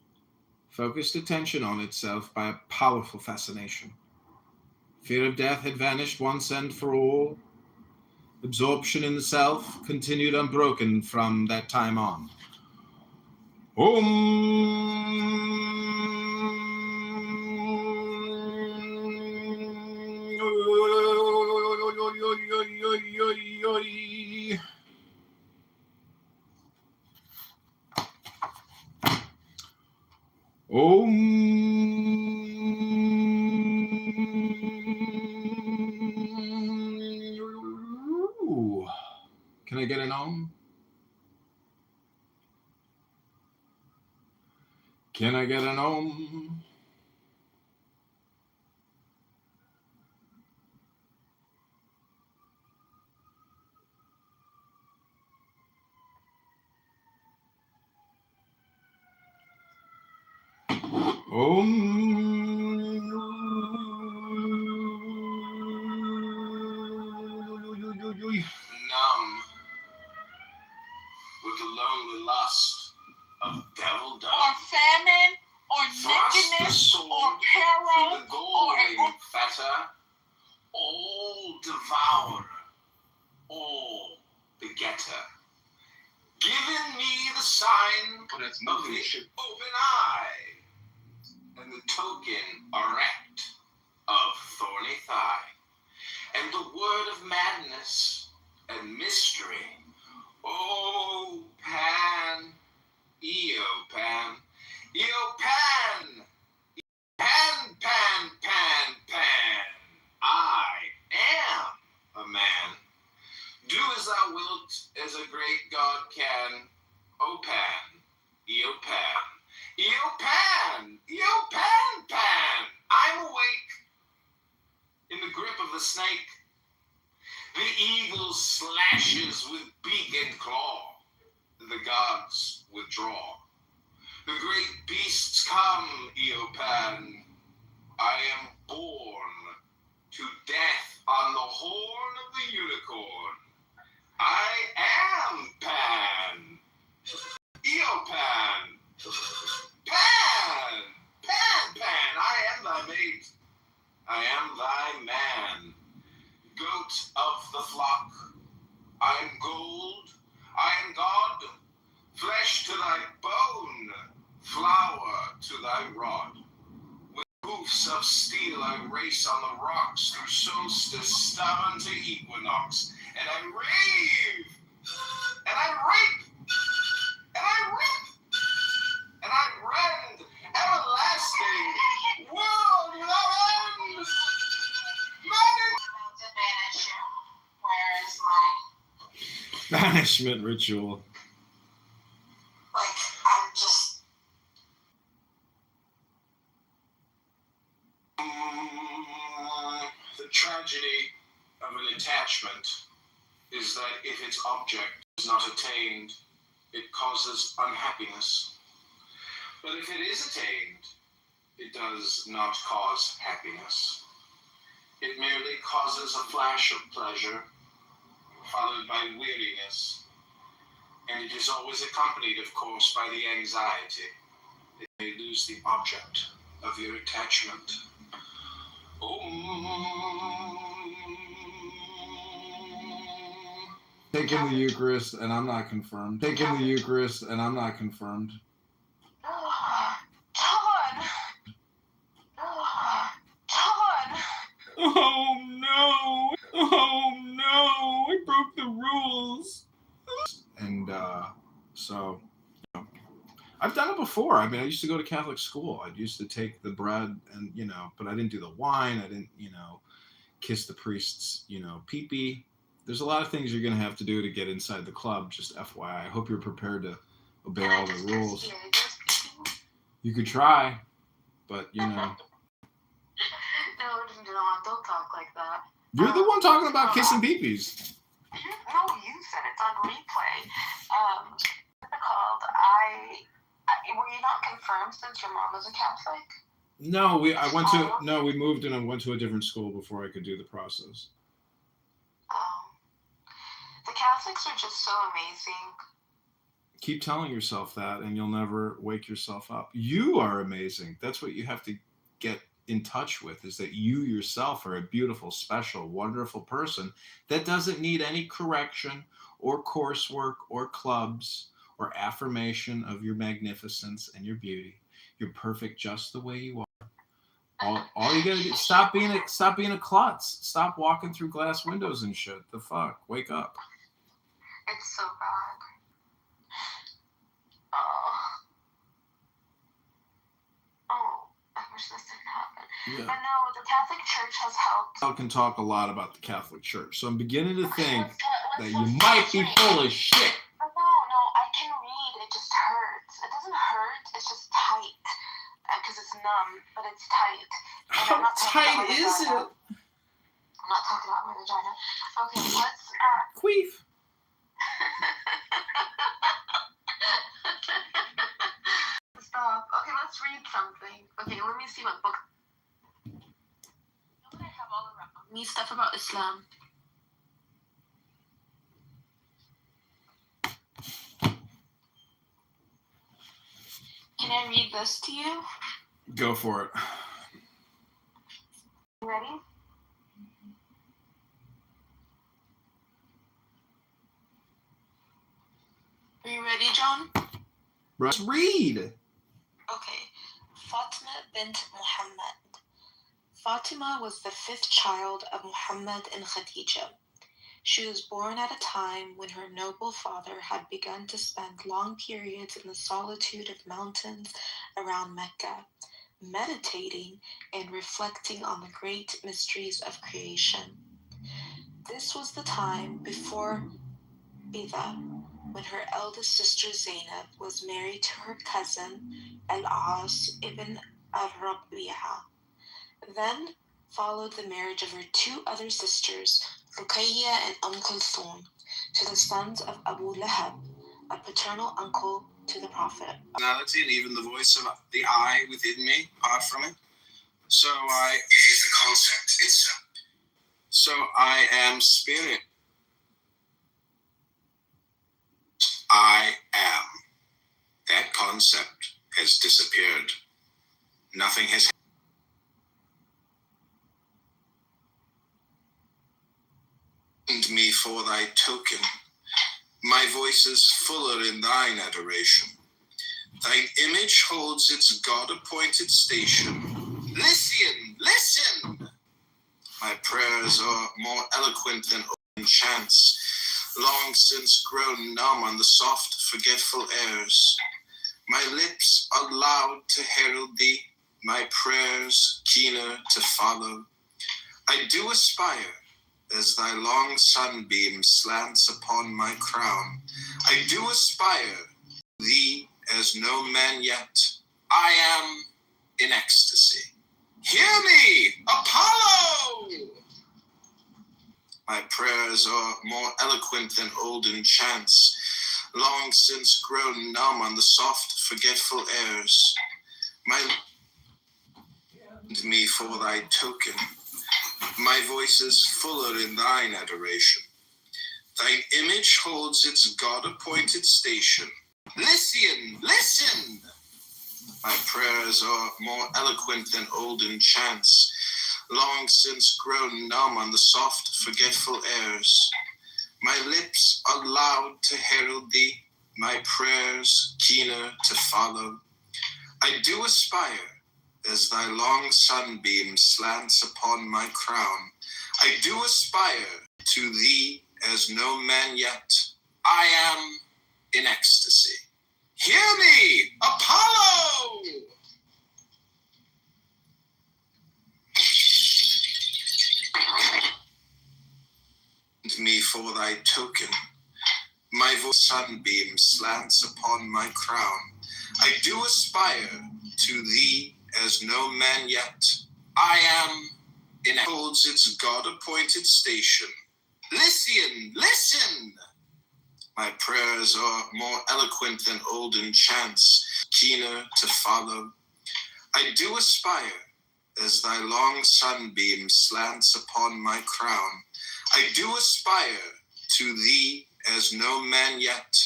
[SPEAKER 2] focused attention on itself by a powerful fascination. Fear of death had vanished once and for all. Absorption in the self continued unbroken from that time on. Can I get an Om? Can I get an Om?
[SPEAKER 1] Numb with the lonely lust of devil dust.
[SPEAKER 5] Or famine, or
[SPEAKER 1] Thrust the
[SPEAKER 5] nakedness,
[SPEAKER 1] sword
[SPEAKER 5] or
[SPEAKER 1] through
[SPEAKER 5] peril,
[SPEAKER 1] the
[SPEAKER 5] or
[SPEAKER 1] galling fetter, all devourer, all begetter. Giving me the sign of the open eye, and the token erect of thorny thigh, and the word of madness and mystery. Oh, Pan, Eopan, Eopan, Pan, Pan, Pan, Pan. I am a man. Do as thou wilt, as a great God can. O Pan, Eopan, Eopan, Eopan, Pan. I'm awake in the grip of the snake. The eagle slashes with beak and claw. The gods withdraw. The great beasts come, Eopan. I am born to death on the horn of the unicorn. I am Pan. Eopan. Pan. Pan, Pan. I am thy mate. I am thy man. Goat of the flock. I am gold. I am God. Flesh to thy bone. Flour to thy rod. With hoofs of steel I race on the rocks through solstice, stubborn to equinox. And I rave, and I rape, and I rip, and I rend, everlasting, world without end. Magic.
[SPEAKER 6] To banish you. Where is my,
[SPEAKER 2] Banishment ritual.
[SPEAKER 6] like, I'm just,
[SPEAKER 1] The tragedy of an attachment is that if its object is not attained, it causes unhappiness. But if it is attained, it does not cause happiness. It merely causes a flash of pleasure, followed by weariness, and it is always accompanied, of course, by the anxiety that you may lose the object of your attachment.
[SPEAKER 2] Taking the Eucharist, and I'm not confirmed. Taking the Eucharist, and I'm not confirmed.
[SPEAKER 6] Todd! Todd!
[SPEAKER 2] Oh no! Oh no! I broke the rules. And so, you know, I've done it before. I mean, I used to go to Catholic school. I used to take the bread and, but I didn't do the wine. I didn't, kiss the priest's, pee-pee. There's a lot of things you're going to have to do to get inside the club, just FYI. I hope you're prepared to obey all the rules. You could try, but,
[SPEAKER 6] No, don't talk like that.
[SPEAKER 2] You're the one talking about kissing pee-pees.
[SPEAKER 6] No, you said it's on replay. What's it called? Were you not confirmed since your mom was a Catholic?
[SPEAKER 2] No, we moved and I went to a different school before I could do the process.
[SPEAKER 6] The Catholics are just so amazing.
[SPEAKER 2] Keep telling yourself that and you'll never wake yourself up. You are amazing. That's what you have to get in touch with is that you yourself are a beautiful, special, wonderful person that doesn't need any correction or coursework or clubs or affirmation of your magnificence and your beauty. You're perfect just the way you are. All you gotta do, stop being a klutz. Stop walking through glass windows and shit. The fuck? Wake up.
[SPEAKER 6] It's so bad. Oh, I wish this didn't happen.
[SPEAKER 2] Yeah.
[SPEAKER 6] But no, the Catholic Church has helped.
[SPEAKER 2] I can talk a lot about the Catholic Church, so I'm beginning to think that you
[SPEAKER 6] Let's
[SPEAKER 2] might be full of shit.
[SPEAKER 6] No, I can read. It just hurts. It doesn't hurt. It's just tight. Because it's numb, but it's tight. And
[SPEAKER 2] How
[SPEAKER 6] I'm not talking
[SPEAKER 2] tight
[SPEAKER 6] about my
[SPEAKER 2] is
[SPEAKER 6] vagina.
[SPEAKER 2] it?
[SPEAKER 6] I'm not talking about my vagina. Okay, let's...
[SPEAKER 2] Queef.
[SPEAKER 6] Stop. Okay, let's read something. Okay, let me see what book... You know what I have all around me? Stuff about Islam. Can I read this to you?
[SPEAKER 2] Go for it.
[SPEAKER 6] You ready? Are you ready, John?
[SPEAKER 2] Let's read.
[SPEAKER 6] Okay. Fatima bint Muhammad. Fatima was the 5th child of Muhammad and Khadija. She was born at a time when her noble father had begun to spend long periods in the solitude of mountains around Mecca, meditating and reflecting on the great mysteries of creation. This was the time before Bida, when her eldest sister Zainab was married to her cousin Al-As ibn al-Rabi'a. Then followed the marriage of her 2 other sisters, Ruqayya and Kulthum, to the sons of Abu Lahab, a paternal uncle to the Prophet.
[SPEAKER 1] Personality and even the voice of the I within me, apart from it. So I is the concept itself. So I am spirit. I am. That concept has disappeared. Nothing has happened me for thy token. My voice is fuller in thine adoration. Thine image holds its God-appointed station. Listen, listen! My prayers are more eloquent than open chants, long since grown numb on the soft, forgetful airs. My lips are loud to herald thee, my prayers keener to follow. I do aspire, as thy long sunbeam slants upon my crown. I do aspire thee as no man yet. I am in ecstasy. Hear me, Apollo! My prayers are more eloquent than olden chants, long since grown numb on the soft, forgetful airs. Me for thy token. My voice is fuller in thine adoration. Thine image holds its God-appointed station. Listen, listen! My prayers are more eloquent than olden chants, long since grown numb on the soft, forgetful airs. My lips are loud to herald thee, my prayers keener to follow. I do aspire, as thy long sunbeam slants upon my crown. I do aspire to thee as no man yet. I am in ecstasy. Hear me, Apollo! Me for thy token. My voice sunbeam slants upon my crown. I do aspire to thee as no man yet. I am in holds its God-appointed station. Listen, listen! My prayers are more eloquent than olden chants, keener to follow. I do aspire, as thy long sunbeam slants upon my crown. I do aspire to thee as no man yet.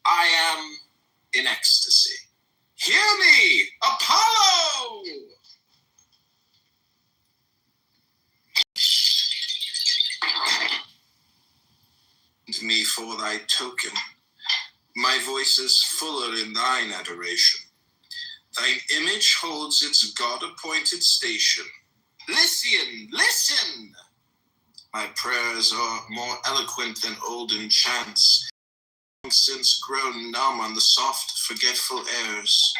[SPEAKER 1] I am in ecstasy. Hear me, Apollo!
[SPEAKER 2] for thy token. My voice is fuller in thine adoration. Thine image holds its God-appointed station. Listen, listen! My prayers are more eloquent than olden chants, since grown numb on the soft, forgetful airs.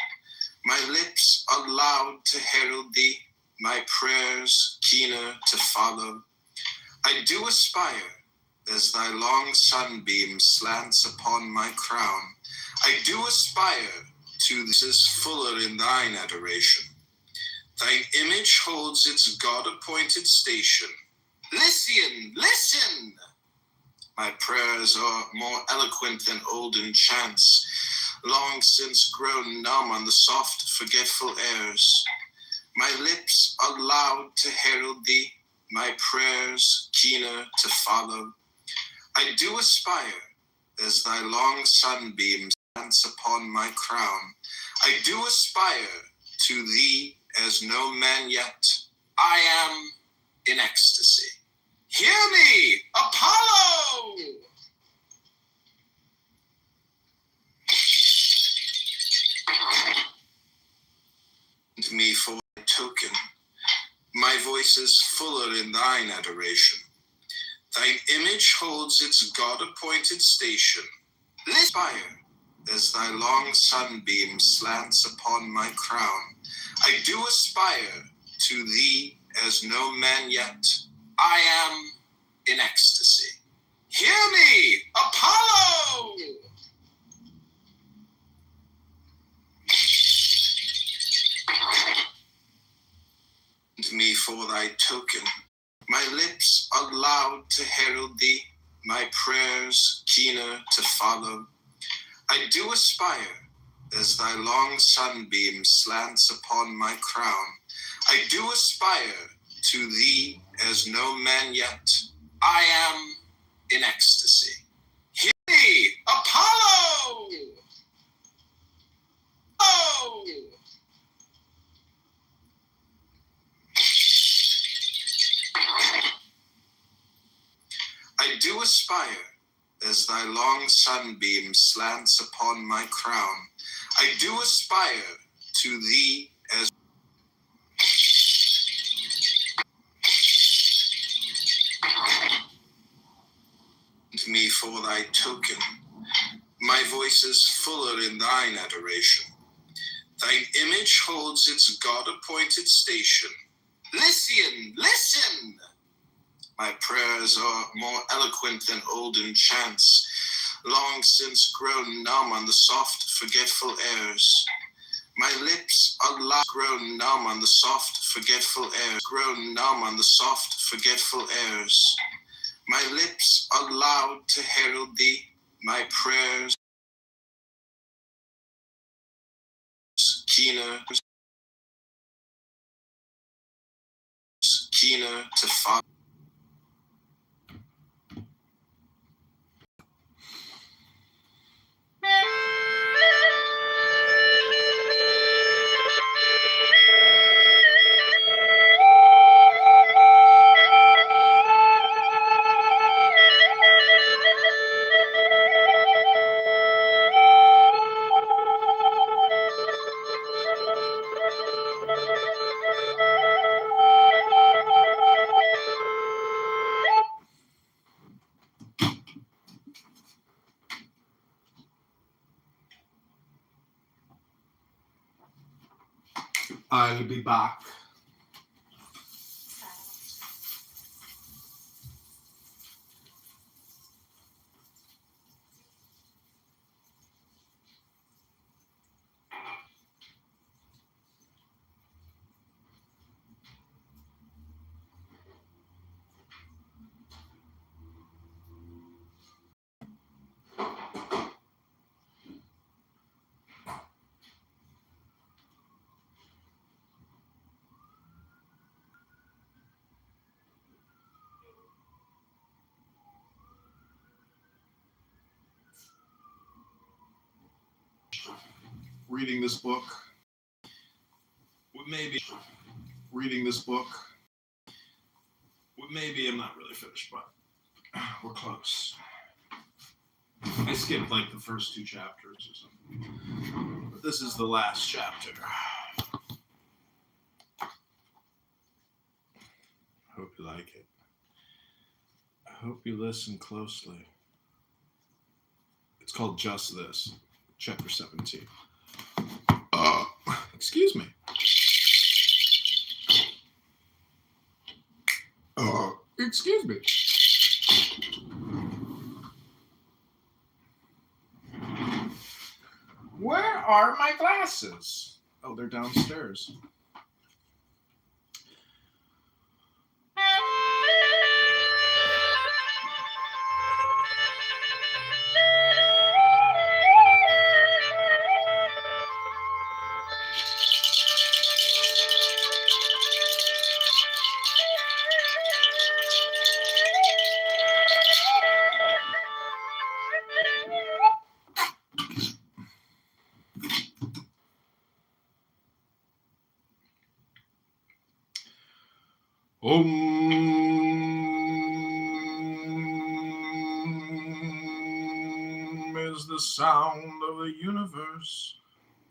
[SPEAKER 2] My lips are loud to herald thee, my prayers keener to follow. I do aspire, as thy long sunbeam slants upon my crown. I do aspire to this is fuller in thine adoration. Thine image holds its God-appointed station. Listen, listen! My prayers are more eloquent than olden chants, long since grown numb on the soft, forgetful airs. My lips are loud to herald thee, my prayers keener to follow. I do aspire, as thy long sunbeam stands upon my crown. I do aspire to thee as no man yet. I am in ecstasy. Hear me, Apollo! Me for thy token. My voice is fuller in thine adoration. Thine image holds its God-appointed station. Aspire, as thy long sunbeam slants upon my crown. I do aspire to thee as no man yet. I am in ecstasy. Hear me, Apollo! Me for thy token. My lips are loud to herald thee, my prayers keener to follow. I do aspire, as thy long sunbeam slants upon my crown. I do aspire to thee as no man yet. I am in ecstasy. Hear me, Apollo! Oh! I do aspire, as thy long sunbeam slants upon my crown. I do aspire to thee as me for thy token. My voice is fuller in thine adoration. Thine image holds its God-appointed station. Listen, listen! My prayers are more eloquent than olden chants, long since grown numb on the soft, forgetful airs. My lips are loud, grown numb on the soft, forgetful airs. Grown numb on the soft, forgetful airs. My lips are loud to herald thee, my prayers keener to follow. I'll be back. Reading this book. Maybe reading this book. Maybe I'm not really finished, but we're close. I skipped like the first 2 chapters or something. But this is the last chapter. Hope you like it. I hope you listen closely. It's called Just This, chapter 17. Excuse me. Excuse me. Where are my glasses? Oh, they're downstairs. Is the sound of the universe.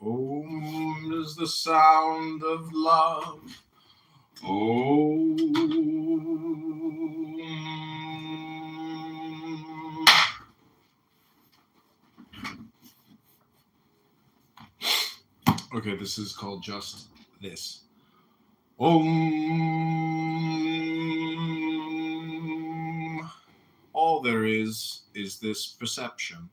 [SPEAKER 2] Om is the sound of love. Om. Okay, this is called Just This. Om. All there is this perception.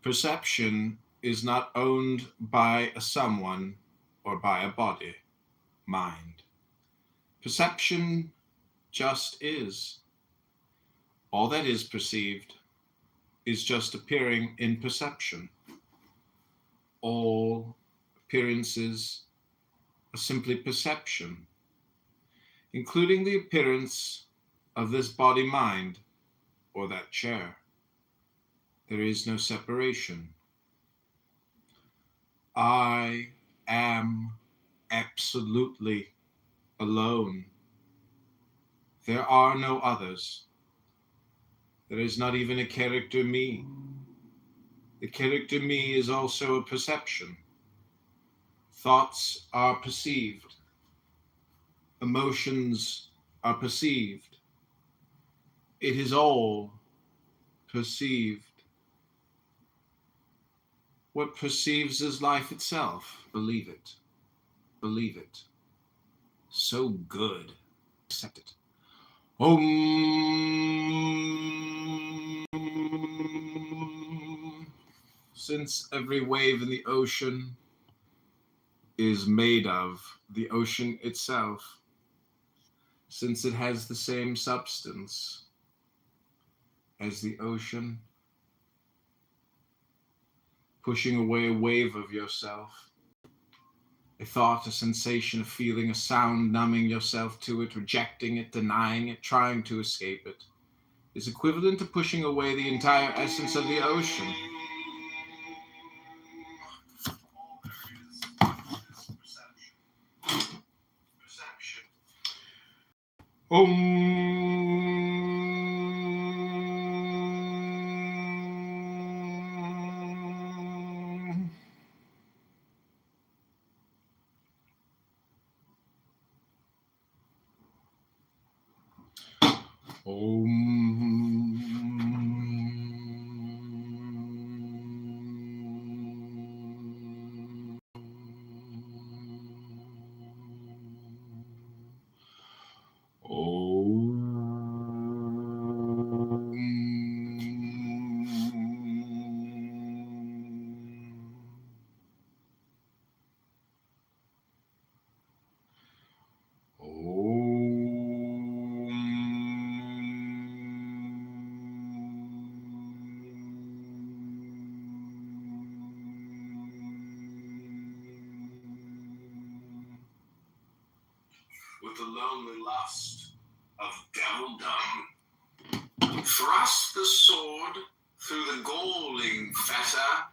[SPEAKER 2] Perception is not owned by a someone or by a body, mind. Perception just is. All that is perceived is just appearing in perception. All appearances are simply perception, including the appearance of this body-mind or that chair. There is no separation. I am absolutely alone. There are no others. There is not even a character me. The character me is also a perception. Thoughts are perceived. Emotions are perceived. It is all perceived. What perceives is life itself. Believe it. Believe it. So good. Accept it. Since every wave in the ocean is made of the ocean itself, since it has the same substance as the ocean, pushing away a wave of yourself, a thought, a sensation, a feeling, a sound, numbing yourself to it, rejecting it, denying it, trying to escape it, is equivalent to pushing away the entire essence of the ocean. Perception. With the lonely lust of devildom, thrust the sword through the galling fetter,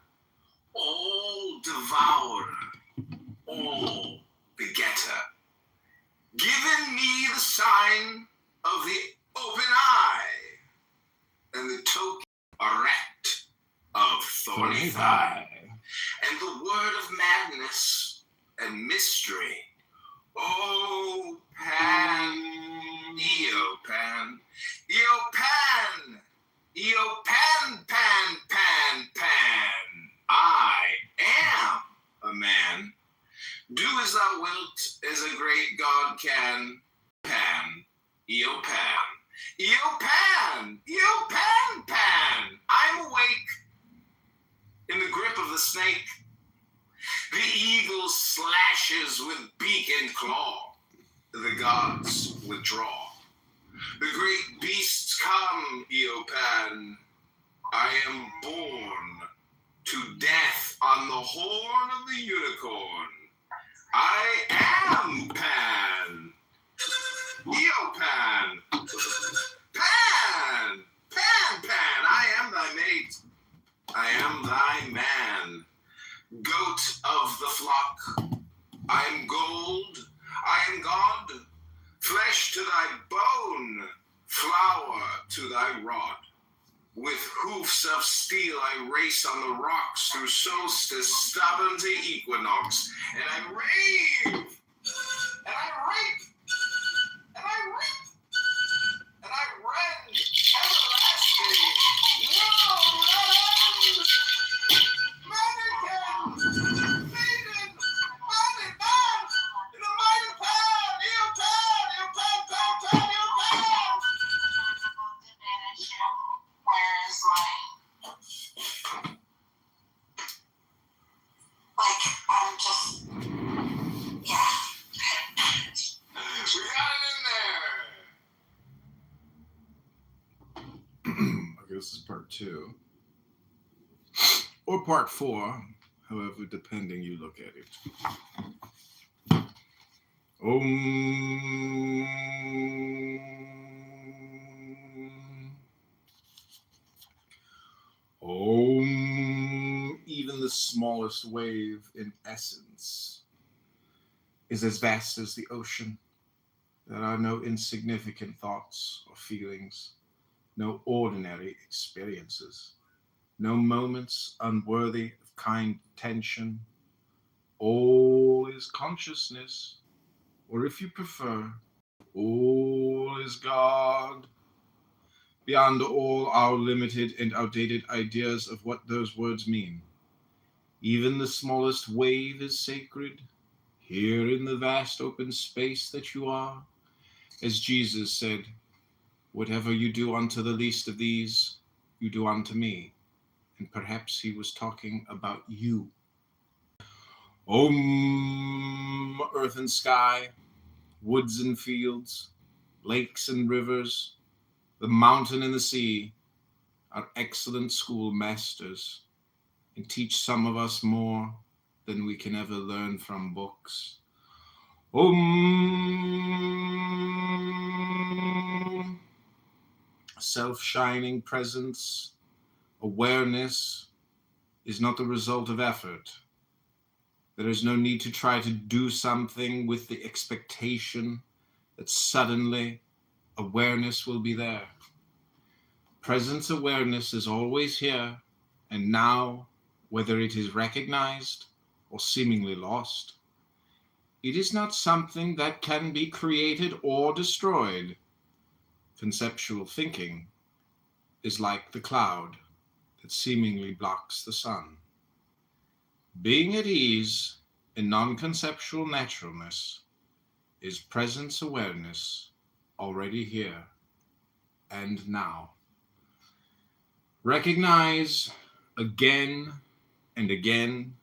[SPEAKER 2] all devourer, all begetter, giving me the sign of the open eye, and the token erect
[SPEAKER 1] thorny thigh, and the word of madness and mystery. Oh, Pan, Eopan, Eopan, Eopan, Pan, Pan, Pan. I am a man. Do as thou wilt, as a great God can. Pan, Eopan, Eopan, Eopan, Pan. I'm awake in the grip of the snake. The eagle slashes with beak and claw. The gods withdraw. The great beasts come, Eopan. I am born to death on the horn of the unicorn. I am Pan. Eopan. Pan. Pan, Pan. I am thy mate. I am thy man. Goat of the flock. I am gold. I am God. Flesh to thy bone. Flour to thy rod. With hoofs of steel I race on the rocks through solstice stubborn to equinox. And I rave. And I rape. And I rip. And I rend. Everlasting. No end. Mannequin. Maiden. Mighty man. In a mighty pan. Eopan. Eopan, pan, pan, Eopan.
[SPEAKER 6] Where is my, like, I'm just, yeah.
[SPEAKER 1] We got it in there.
[SPEAKER 2] Okay, this is part 2. Or part 4, however, depending you look at it. Even the smallest wave in essence is as vast as the ocean. There are no insignificant thoughts or feelings, no ordinary experiences, no moments unworthy of kind attention. All is consciousness, or if you prefer, all is God. Beyond all our limited and outdated ideas of what those words mean, even the smallest wave is sacred, here in the vast open space that you are. As Jesus said, whatever you do unto the least of these, you do unto me. And perhaps he was talking about you. Earth and sky, woods and fields, lakes and rivers, the mountain and the sea are excellent schoolmasters and teach some of us more than we can ever learn from books. Self-shining presence, awareness is not the result of effort. There is no need to try to do something with the expectation that suddenly awareness will be there. Presence awareness is always here and now, whether it is recognized or seemingly lost. It is not something that can be created or destroyed. Conceptual thinking is like the cloud that seemingly blocks the sun. Being at ease in non-conceptual naturalness is presence awareness already here and now. Recognize again and again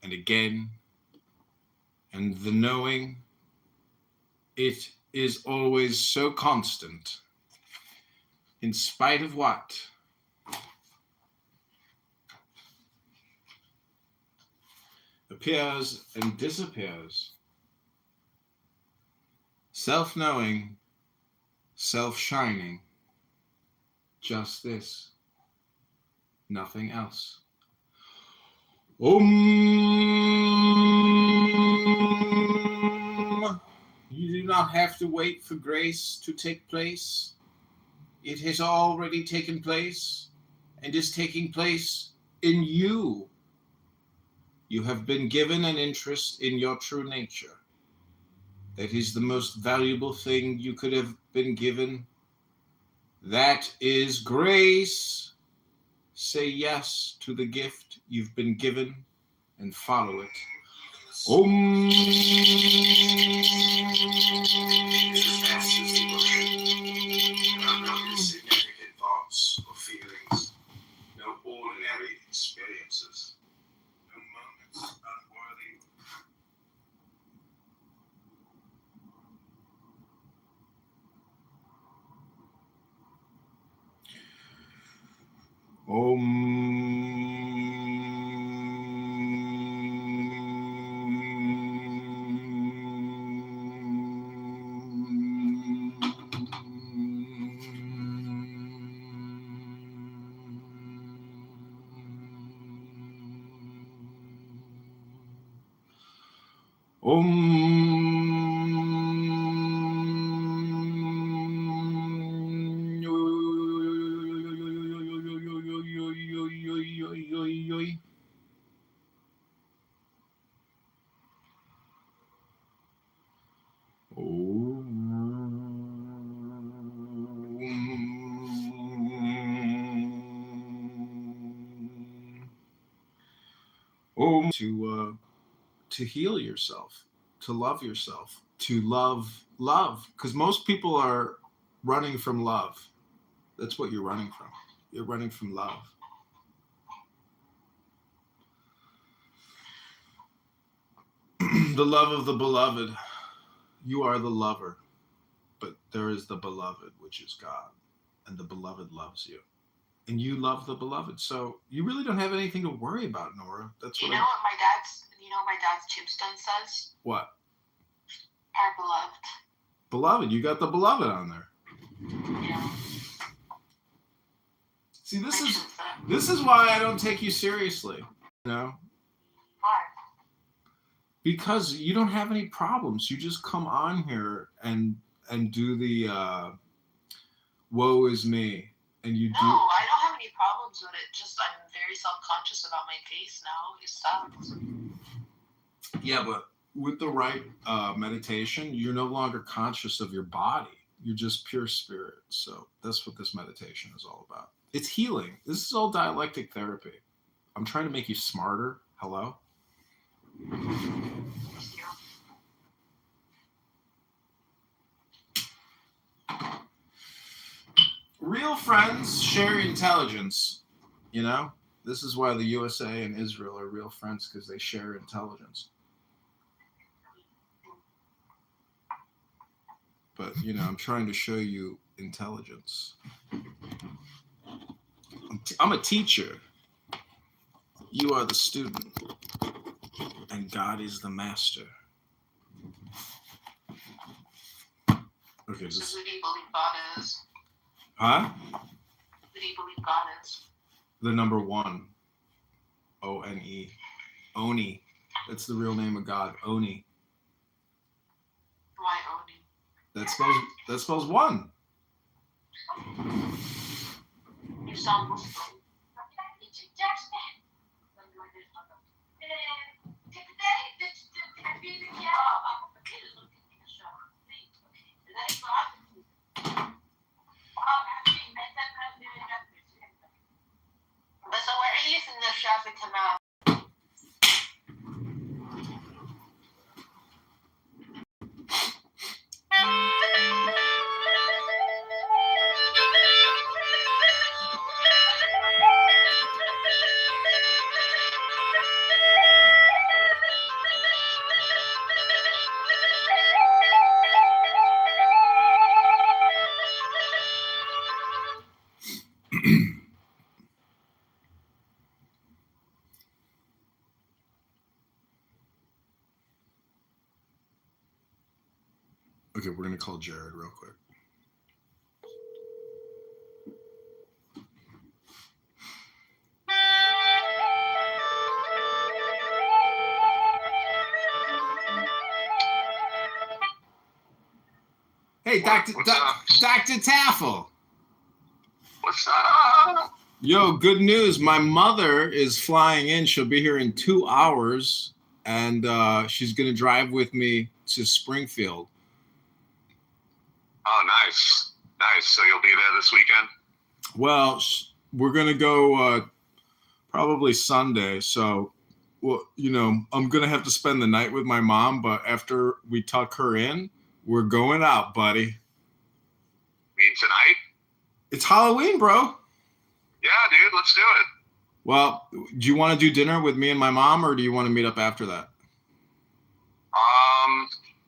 [SPEAKER 2] and again, and the knowing, it is always so constant, in spite of what? Appears and disappears. Self-knowing, self-shining, just this, nothing else. You do not have to wait for grace to take place. It has already taken place and is taking place in you. You have been given an interest in your true nature. That is the most valuable thing you could have been given. That is grace. Say yes to the gift you've been given and follow it. Om.
[SPEAKER 1] No insignificant thoughts or feelings, no ordinary experiences, no moments unworthy.
[SPEAKER 2] To heal yourself, to love yourself, to love, because most people are running from love. That's what you're running from. You're running from love. The love of the beloved. You are the lover, but there is the beloved, which is God, and the beloved loves you, and you love the beloved. So you really don't have anything to worry about, Nora. That's what
[SPEAKER 6] what my dad's tombstone says?
[SPEAKER 2] What?
[SPEAKER 6] Our beloved.
[SPEAKER 2] Beloved, you got the beloved on there.
[SPEAKER 6] Yeah.
[SPEAKER 2] See, this is why I don't take you seriously. You know?
[SPEAKER 6] Why?
[SPEAKER 2] Because you don't have any problems. You just come on here and do the woe is me, and you do.
[SPEAKER 6] No, I don't have any problems with it. Just I'm very self-conscious about my face now. It sucks.
[SPEAKER 2] Yeah, but with the right meditation, you're no longer conscious of your body. You're just pure spirit. So that's what this meditation is all about. It's healing. This is all dialectic therapy. I'm trying to make you smarter. Hello? Real friends share intelligence. You know? This is why the USA and Israel are real friends, because they share intelligence. But, you know, I'm trying to show you intelligence. I'm a teacher. You are the student. And God is the master. Okay,
[SPEAKER 6] So who do you believe God is?
[SPEAKER 2] Huh?
[SPEAKER 6] Who do you believe God is?
[SPEAKER 2] The number one. O-N-E. Oni. That's the real name of God. Oni.
[SPEAKER 6] Why Oni?
[SPEAKER 2] That spells one.
[SPEAKER 6] You sound Muslim. بس اوعي لي في النشافة كمان.
[SPEAKER 2] Okay, we're going to call Jared real quick. Hey, Dr. Taffel.
[SPEAKER 3] What's up?
[SPEAKER 2] Yo, good news. My mother is flying in. She'll be here in 2 hours, and she's gonna drive with me to Springfield.
[SPEAKER 1] Oh, nice. Nice. So you'll be there this weekend?
[SPEAKER 2] Well, we're gonna go probably Sunday. So, well, I'm gonna have to spend the night with my mom. But after we tuck her in, we're going out, buddy.
[SPEAKER 1] Mean tonight?
[SPEAKER 2] It's Halloween, bro.
[SPEAKER 1] Yeah, dude. Let's do it.
[SPEAKER 2] Well, do you want to do dinner with me and my mom, or do you want to meet up after that?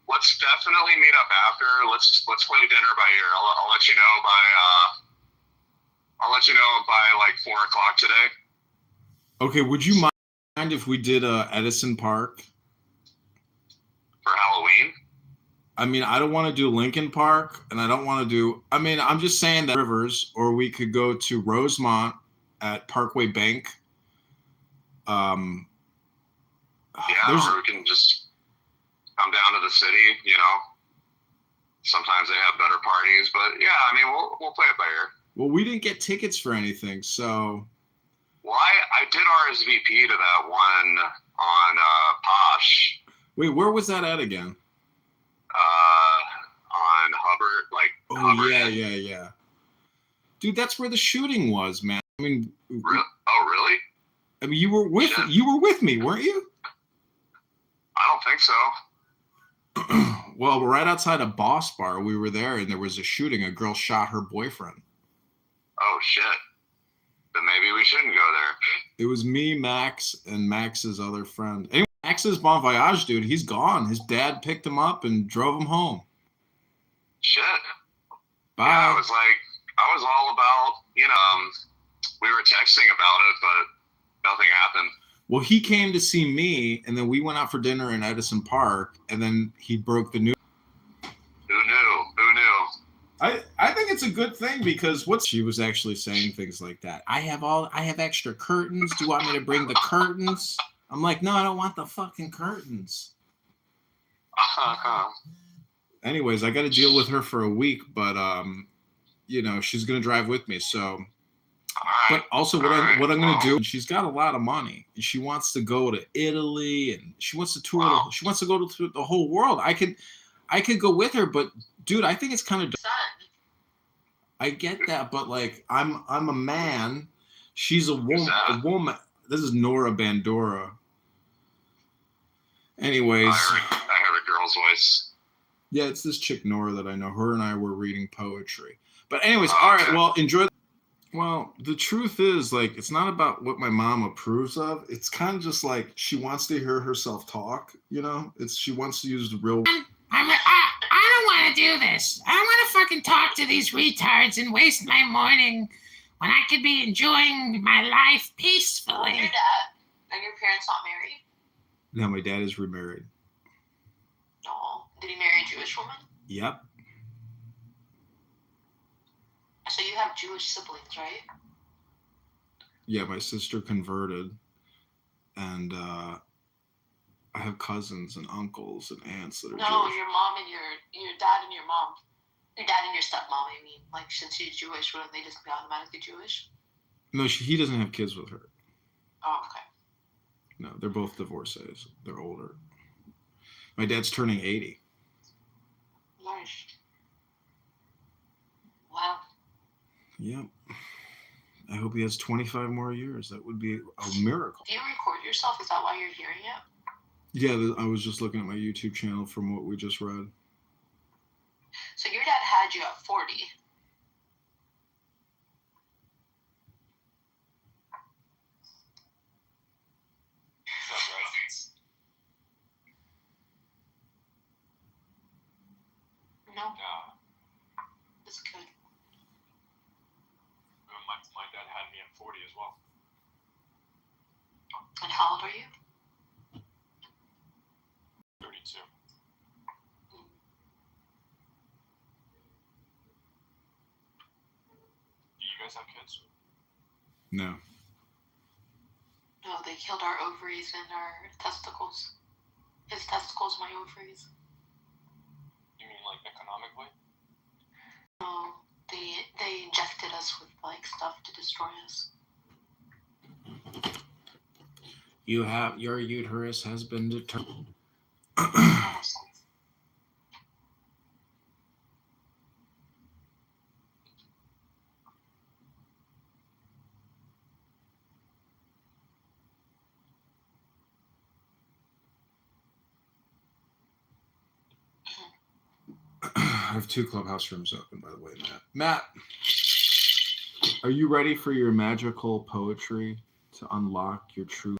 [SPEAKER 1] Let's definitely meet up after. Let's play dinner by ear. I'll let you know by like 4 o'clock today.
[SPEAKER 2] Okay. Would you mind if we did Edison Park
[SPEAKER 1] for Halloween?
[SPEAKER 2] I mean, I don't want to do Lincoln Park, and I don't want to do. I mean, I'm just saying that Rivers, or we could go to Rosemont at Parkway Bank.
[SPEAKER 1] Yeah, or we can just come down to the city. Sometimes they have better parties, but yeah, I mean, we'll play it by ear.
[SPEAKER 2] Well, we didn't get tickets for anything, so.
[SPEAKER 1] Well, I did RSVP to that one on Posh.
[SPEAKER 2] Wait, where was that at again?
[SPEAKER 1] On Hubbard, like.
[SPEAKER 2] Oh
[SPEAKER 1] Hubbard.
[SPEAKER 2] yeah. Dude, that's where the shooting was, man. I mean.
[SPEAKER 1] Oh really?
[SPEAKER 2] I mean, you were with me, weren't you?
[SPEAKER 1] I don't think so.
[SPEAKER 2] Well, right outside a Boss Bar, we were there, and there was a shooting. A girl shot her boyfriend.
[SPEAKER 1] Oh shit! Then maybe we shouldn't go there.
[SPEAKER 2] It was me, Max, and Max's other friend. Anyway, Max's bon voyage, dude. He's gone. His dad picked him up and drove him home.
[SPEAKER 1] Shit.
[SPEAKER 2] Bye.
[SPEAKER 1] Yeah, I was all about, we were texting about it, but nothing happened.
[SPEAKER 2] Well, he came to see me, and then we went out for dinner in Edison Park, and then he broke the news.
[SPEAKER 1] Who knew?
[SPEAKER 2] I think it's a good thing because she was actually saying things like that. I have extra curtains. Do you want me to bring the curtains? I'm like, no, I don't want the fucking curtains. Anyways, I got to deal with her for a week, but she's gonna drive with me. So, but also what I'm gonna do. She's got a lot of money. She wants to go to Italy, and she wants to tour. Wow. She wants to go to the whole world. I could go with her, but dude, I think it's kind of. I get that, but like I'm a man. She's a woman. A woman. This is Nora Bandora. Anyways,
[SPEAKER 1] I heard a girl's voice.
[SPEAKER 2] Yeah, it's this chick Nora that I know. Her and I were reading poetry. But anyways, all right. Well, enjoy. Well, the truth is, like, it's not about what my mom approves of. It's kind of just like she wants to hear herself talk. She wants to use the real.
[SPEAKER 7] I don't want to do this. I don't want to fucking talk to these retards and waste my morning when I could be enjoying my life peacefully.
[SPEAKER 6] Your dad and your parents not married?
[SPEAKER 2] No, my dad is remarried.
[SPEAKER 6] No. Did he marry a Jewish woman?
[SPEAKER 2] Yep.
[SPEAKER 6] So you have Jewish siblings, right?
[SPEAKER 2] Yeah, my sister converted, and I have cousins and uncles and aunts that are Jewish.
[SPEAKER 6] Your mom and your dad and your mom. Your dad and your stepmom, I mean. Like, since she's Jewish, wouldn't they just be automatically Jewish?
[SPEAKER 2] No, he doesn't have kids with her.
[SPEAKER 6] Oh, okay.
[SPEAKER 2] No, they're both divorcees. They're older. My dad's turning 80.
[SPEAKER 6] Nice. Wow.
[SPEAKER 2] Yep. I hope he has 25 more years. That would be a miracle.
[SPEAKER 6] Do you record yourself? Is that why you're hearing it?
[SPEAKER 2] Yeah, I was just looking at my YouTube channel from what we just read.
[SPEAKER 6] So your dad had you at 40. No. It's good.
[SPEAKER 4] My dad had me at 40 as well.
[SPEAKER 6] And how old are you?
[SPEAKER 4] 32. Do you guys have kids?
[SPEAKER 2] No.
[SPEAKER 6] No, they killed our ovaries and our testicles. His testicles, my ovaries.
[SPEAKER 4] You mean like economically?
[SPEAKER 6] No, they injected us with like stuff to destroy us.
[SPEAKER 2] Your uterus has been determined. I have 2 clubhouse rooms open, by the way, Matt. Matt, are you ready for your magical poetry to unlock your true?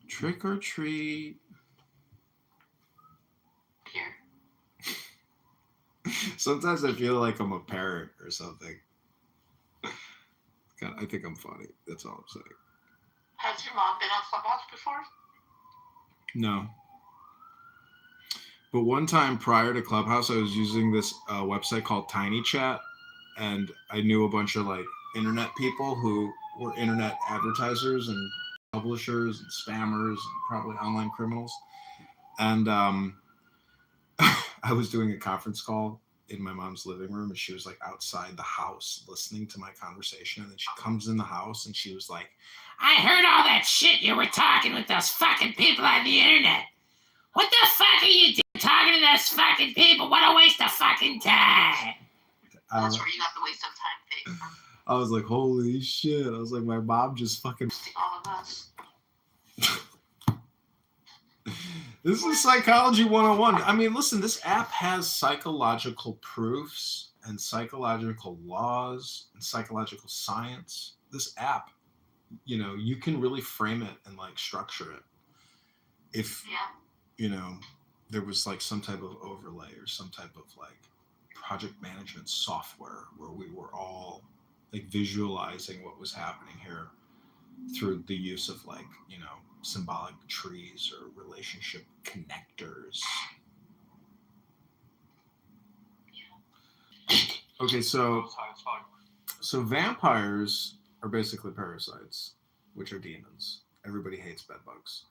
[SPEAKER 2] Trick or treat.
[SPEAKER 6] Here.
[SPEAKER 2] Sometimes I feel like I'm a parrot or something. I think I'm funny. That's all I'm saying.
[SPEAKER 6] Has your mom been on Clubhouse before?
[SPEAKER 2] No. But one time prior to Clubhouse, I was using this website called Tiny Chat, and I knew a bunch of like internet people who were internet advertisers and publishers and spammers and probably online criminals. And I was doing a conference call in my mom's living room, and she was like outside the house listening to my conversation. And then she comes in the house and she was like,
[SPEAKER 7] I heard all that shit you were talking with those fucking people on the internet. What the fuck are you doing talking to those fucking people? What a waste of fucking time.
[SPEAKER 6] That's where you got the waste of time thing.
[SPEAKER 2] I was like, holy shit. I was like, my mom just fucking...
[SPEAKER 6] All of us.
[SPEAKER 2] This is Psychology 101. I mean, listen, this app has psychological proofs and psychological laws and psychological science. This app, you know, you can really frame it and like structure it. If, you know, there was like some type of overlay or some type of like project management software where we were all like visualizing what was happening here through the use of like, you know, symbolic trees or relationship connectors. Okay, so vampires are basically parasites, which are demons. Everybody hates bedbugs.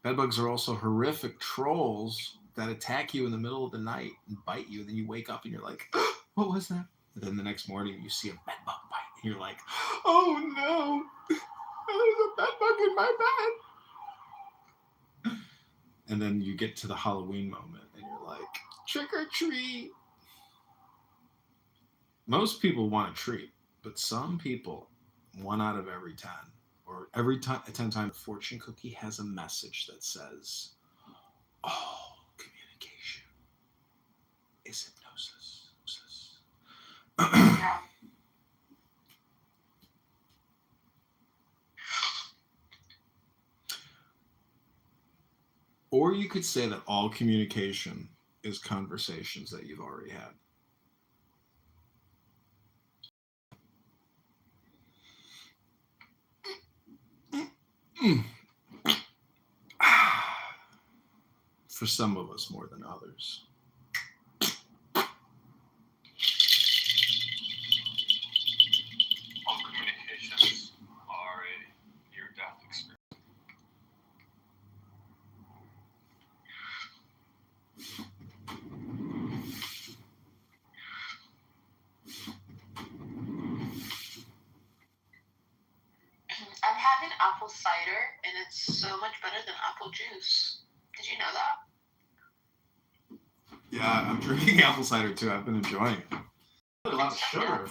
[SPEAKER 2] Bedbugs are also horrific trolls that attack you in the middle of the night and bite you, and then you wake up and you're like, what was that? And then the next morning you see a bedbug bite and you're like, oh no, there's a bedbug in my bed. And then you get to the Halloween moment and you're like, trick or treat. Most people want a treat, but some people, 1 out of every 10, or every 10 times, a fortune cookie has a message that says, all communication is hypnosis. Or you could say that all communication is conversations that you've already had. For some of us more than others.
[SPEAKER 8] All communications are a near-death experience.
[SPEAKER 6] I'm having apple cider, and it's so much better than apple juice. Did you know that?
[SPEAKER 2] Yeah, I'm drinking apple cider too. I've been enjoying it. A lot of sugar.
[SPEAKER 6] I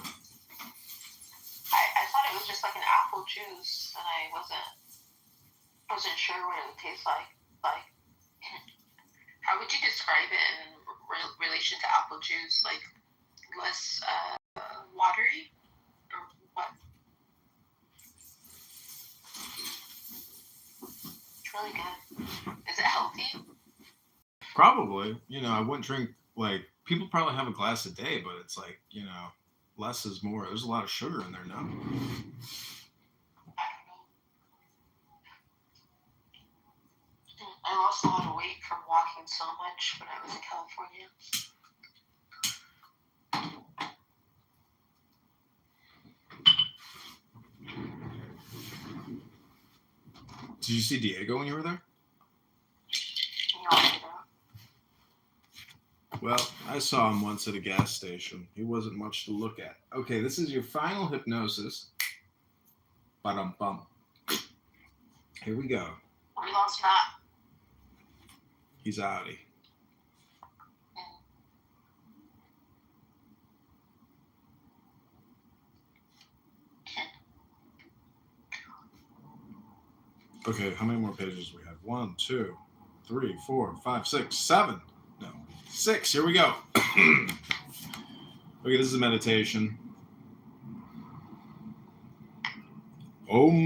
[SPEAKER 6] thought it was just like an apple juice, and I wasn't sure what it would taste like. Like, how would you describe it in relation to apple juice? Like, less watery, or what? It's really good. Is it healthy?
[SPEAKER 2] Probably. You know, I wouldn't drink, like, people probably have a glass a day, but it's like, you know, less is more. There's a lot of sugar in there now.
[SPEAKER 6] I don't know. I lost a lot of weight from walking so much when I was in California.
[SPEAKER 2] Did you see Diego when you were there? Well, I saw him once at a gas station. He wasn't much to look at. Okay, this is your final hypnosis. Ba-dum-bum. Here we go.
[SPEAKER 6] We lost Matt.
[SPEAKER 2] He's outie. Okay, how many more pages do we have? 1, 2, 3, 4, 5, 6, 7. No, 6. Here we go. Okay, this is a meditation. Om.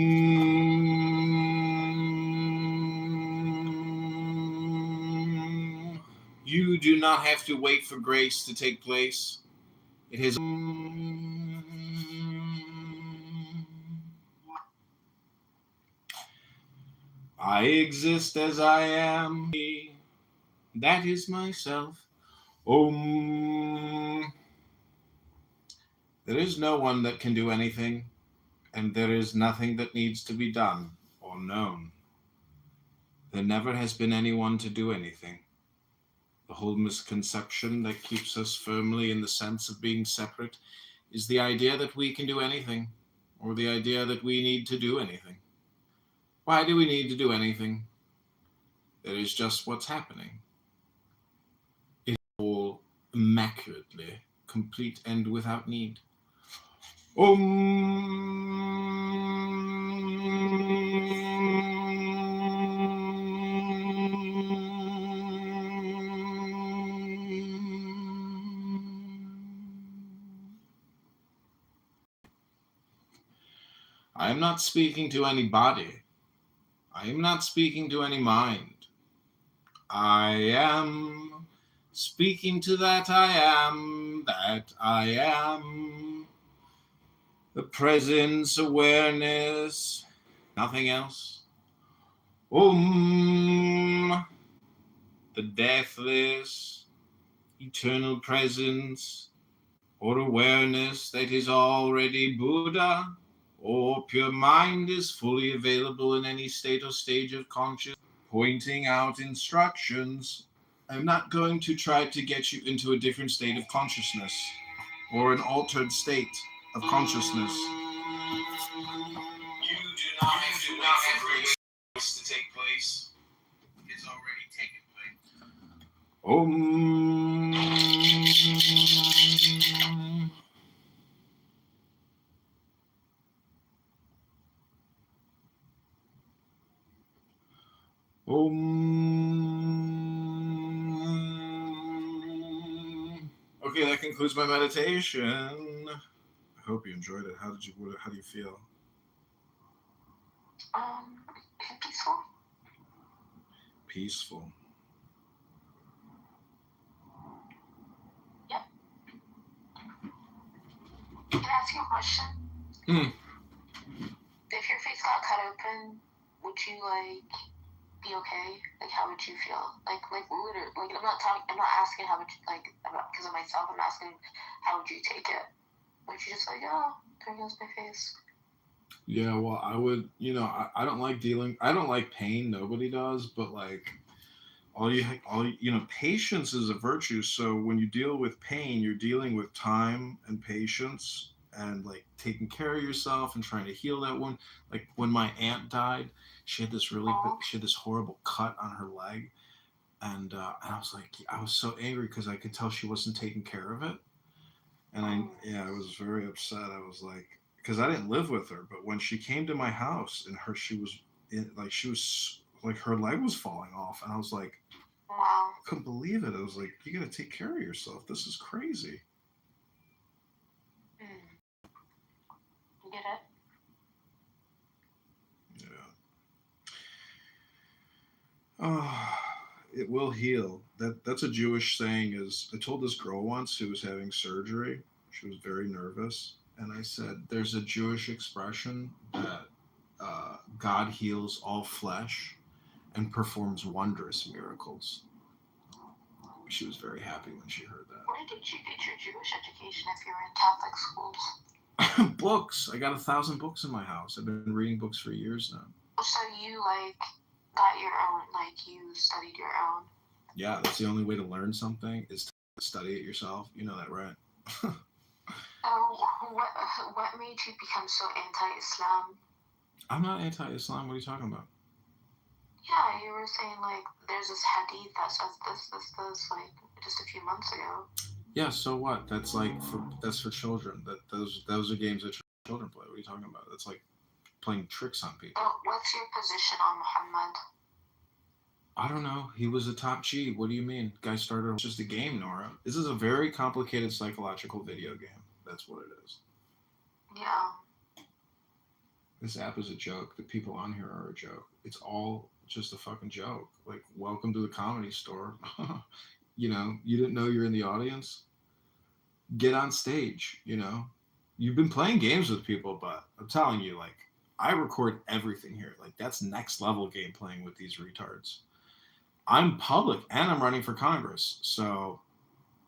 [SPEAKER 2] You do not have to wait for grace to take place. It has. I exist as I am. That is myself. Om. There is no one that can do anything, and there is nothing that needs to be done or known. There never has been anyone to do anything. The whole misconception that keeps us firmly in the sense of being separate is the idea that we can do anything, or the idea that we need to do anything. Why do we need to do anything? It is just what's happening. It is all immaculately complete and without need. I am not speaking to any body. I am not speaking to any mind. I am speaking to that I am, that I am. The presence, awareness, nothing else. The deathless, eternal presence, or awareness that is already Buddha, or pure mind is fully available in any state or stage of consciousness, pointing out instructions. I'm not going to try to get you into a different state of consciousness or an altered state of consciousness. You do not have to wait for grace to take place. It's already taken place. Om. Okay, that concludes my meditation. I hope you enjoyed it. How do you feel?
[SPEAKER 6] Peaceful.
[SPEAKER 2] Peaceful.
[SPEAKER 6] Yep. Can I ask you a question? If your face got cut open, would you be okay? How would you feel? Literally, I'm not asking how would you, because of myself, I'm asking how would you take it? Would you just oh, there goes my face?
[SPEAKER 2] Yeah, well, I would, I don't like I don't like pain. Nobody does, but patience is a virtue. So when you deal with pain, you're dealing with time and patience and taking care of yourself and trying to heal that wound. Like when my aunt died, she had this horrible cut on her leg. And I was so angry because I could tell she wasn't taking care of it. And I was very upset. I was because I didn't live with her, but when she came to my house and her leg was falling off, and I was like,
[SPEAKER 6] wow.
[SPEAKER 2] I couldn't believe it. I was like, you gotta take care of yourself. This is crazy.
[SPEAKER 6] You get it?
[SPEAKER 2] Yeah. It will heal. That's a Jewish saying. I told this girl once who was having surgery. She was very nervous. And I said, there's a Jewish expression that God heals all flesh and performs wondrous miracles. She was very happy when she heard that.
[SPEAKER 6] Where did you get your Jewish education if you're in Catholic schools?
[SPEAKER 2] Books. I got 1,000 books in my house. I've been reading books for years now.
[SPEAKER 6] So you got your own, you studied your own?
[SPEAKER 2] Yeah, that's the only way to learn something is to study it yourself. You know that, right?
[SPEAKER 6] What made you become so anti-Islam?
[SPEAKER 2] I'm not anti-Islam. What are you talking about?
[SPEAKER 6] Yeah, you were saying like there's this hadith that says this like just a few months ago.
[SPEAKER 2] Yeah, so what? That's for children. Those are games that children play. What are you talking about? That's like playing tricks on people.
[SPEAKER 6] But what's your position on Muhammad?
[SPEAKER 2] I don't know. He was a top G. What do you mean? Guy started it's just a game, Nora. This is a very complicated psychological video game. That's what it is.
[SPEAKER 6] Yeah.
[SPEAKER 2] This app is a joke. The people on here are a joke. It's all just a fucking joke. Like, welcome to the Comedy Store. You know, you didn't know you're in the audience? Get on stage, you know? You've been playing games with people, but I'm telling you, like, I record everything here. Like, that's next level game playing with these retards. I'm public and I'm running for Congress. So,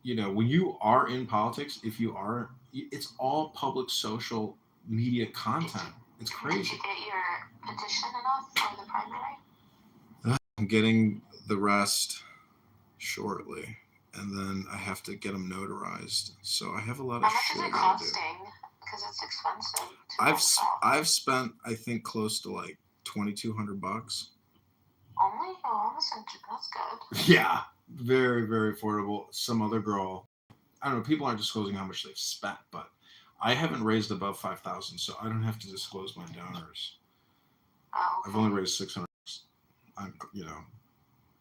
[SPEAKER 2] you know, when you are in politics, it's all public social media content. It's crazy.
[SPEAKER 6] Did you get your petition enough for the primary?
[SPEAKER 2] I'm getting the rest shortly, and then I have to get them notarized. So I have a lot of shit I gotta do.
[SPEAKER 6] Because it's expensive.
[SPEAKER 2] I've spent, I think, close to like $2,200.
[SPEAKER 6] Only? Oh, that's good.
[SPEAKER 2] Yeah, very, very affordable. Some other girl, I don't know, people aren't disclosing how much they've spent, but I haven't raised above $5,000, so I don't have to disclose my donors.
[SPEAKER 6] Oh, okay.
[SPEAKER 2] I've only raised $600, you know,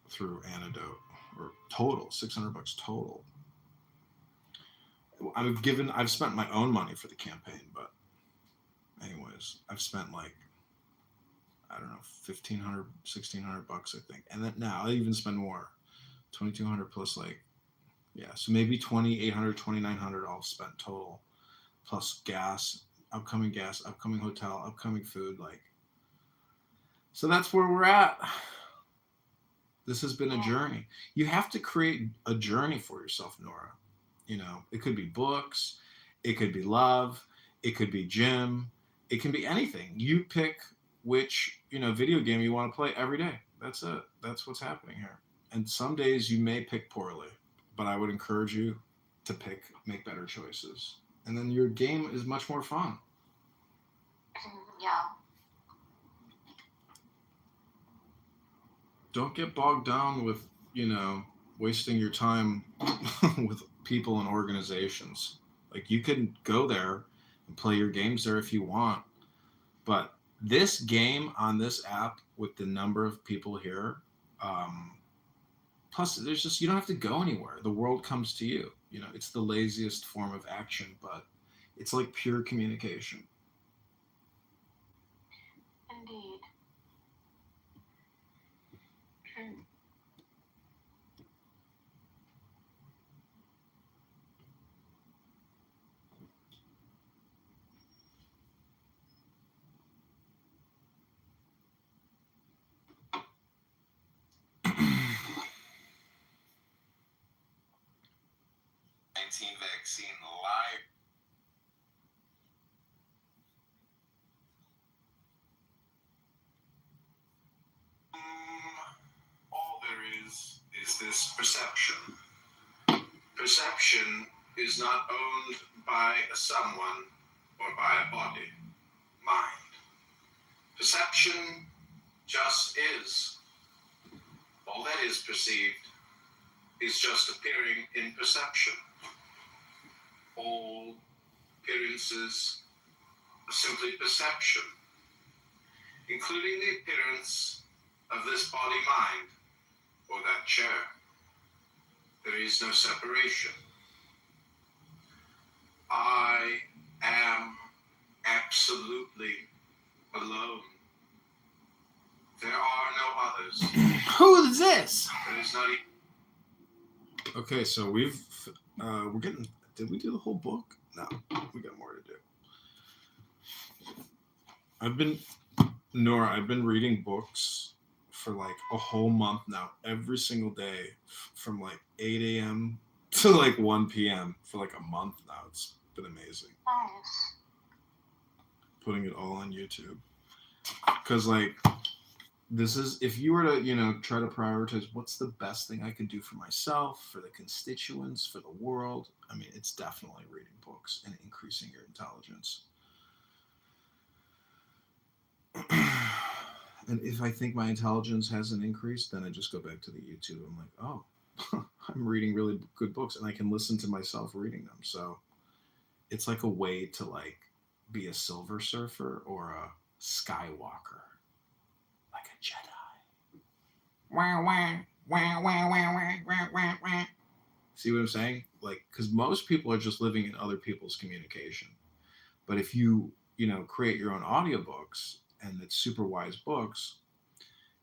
[SPEAKER 2] through Antidote, or total, $600 total. I've spent my own money for the campaign, but anyways, I've spent like, I don't know, $1,500, $1,600, I think. And then now I even spend more, $2,200 plus like, yeah. So maybe $2,800, $2,900 all spent total, plus gas, upcoming hotel, upcoming food. Like, so that's where we're at. This has been a journey. You have to create a journey for yourself, Nora. You know, it could be books, it could be love, it could be gym, it can be anything. You pick which, you know, video game you want to play every day. That's it. That's what's happening here. And some days you may pick poorly, but I would encourage you to make better choices. And then your game is much more fun.
[SPEAKER 6] Yeah.
[SPEAKER 2] Don't get bogged down with, you know, wasting your time with people and organizations. Like, you can go there and play your games there if you want, but this game on this app with the number of people here, plus there's just, you don't have to go anywhere. The world comes to you. You know, it's the laziest form of action, but it's like pure communication.
[SPEAKER 6] Indeed.
[SPEAKER 1] Vaccine live. All there is this perception. Perception is not owned by a someone or by a body, mind. Perception just is. All that is perceived is just appearing in perception. All appearances are simply perception, including the appearance of this body-mind or that chair. There is no separation. I am absolutely alone. There are no others.
[SPEAKER 2] Who is this?
[SPEAKER 1] There is not
[SPEAKER 2] Okay, so we're getting. Did we do the whole book? No, we got more to do. Nora, I've been reading books for like a whole month now, every single day from like 8 a.m. to like 1 p.m. for like a month now. It's been amazing.
[SPEAKER 6] Nice.
[SPEAKER 2] Putting it all on YouTube. Because like this is, if you were to, try to prioritize what's the best thing I could do for myself, for the constituents, for the world, I mean, it's definitely reading books and increasing your intelligence. And if I think my intelligence hasn't increased, then I just go back to the YouTube. I'm like, oh, I'm reading really good books, and I can listen to myself reading them. So it's like a way to like be a Silver Surfer or a Skywalker, like a Jedi.
[SPEAKER 7] Wah, wah, wah, wah, wah, wah, wah, wah, wah.
[SPEAKER 2] See what I'm saying? Like, because most people are just living in other people's communication. But if you, create your own audiobooks and it's super wise books,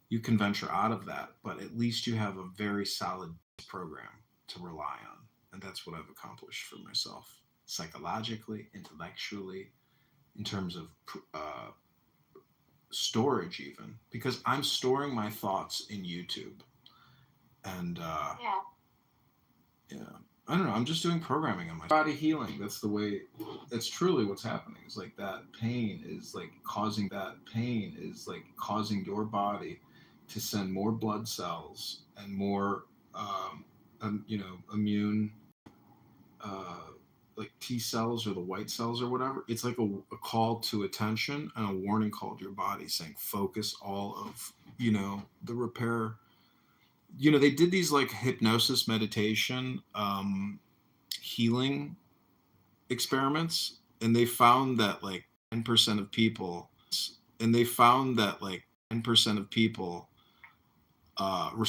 [SPEAKER 2] you can venture out of that. But at least you have a very solid program to rely on. And that's what I've accomplished for myself, psychologically, intellectually, in terms of storage, even. Because I'm storing my thoughts in YouTube. And yeah, I don't know. I'm just doing programming on my body healing. That's the way. That's truly what's happening. It's like that pain is like causing your body to send more blood cells and more, immune, like T cells or the white cells or whatever. It's like a call to attention and a warning call to your body saying, focus all of, the repair. They did these like hypnosis meditation healing experiments, and they found that like 10% of people respond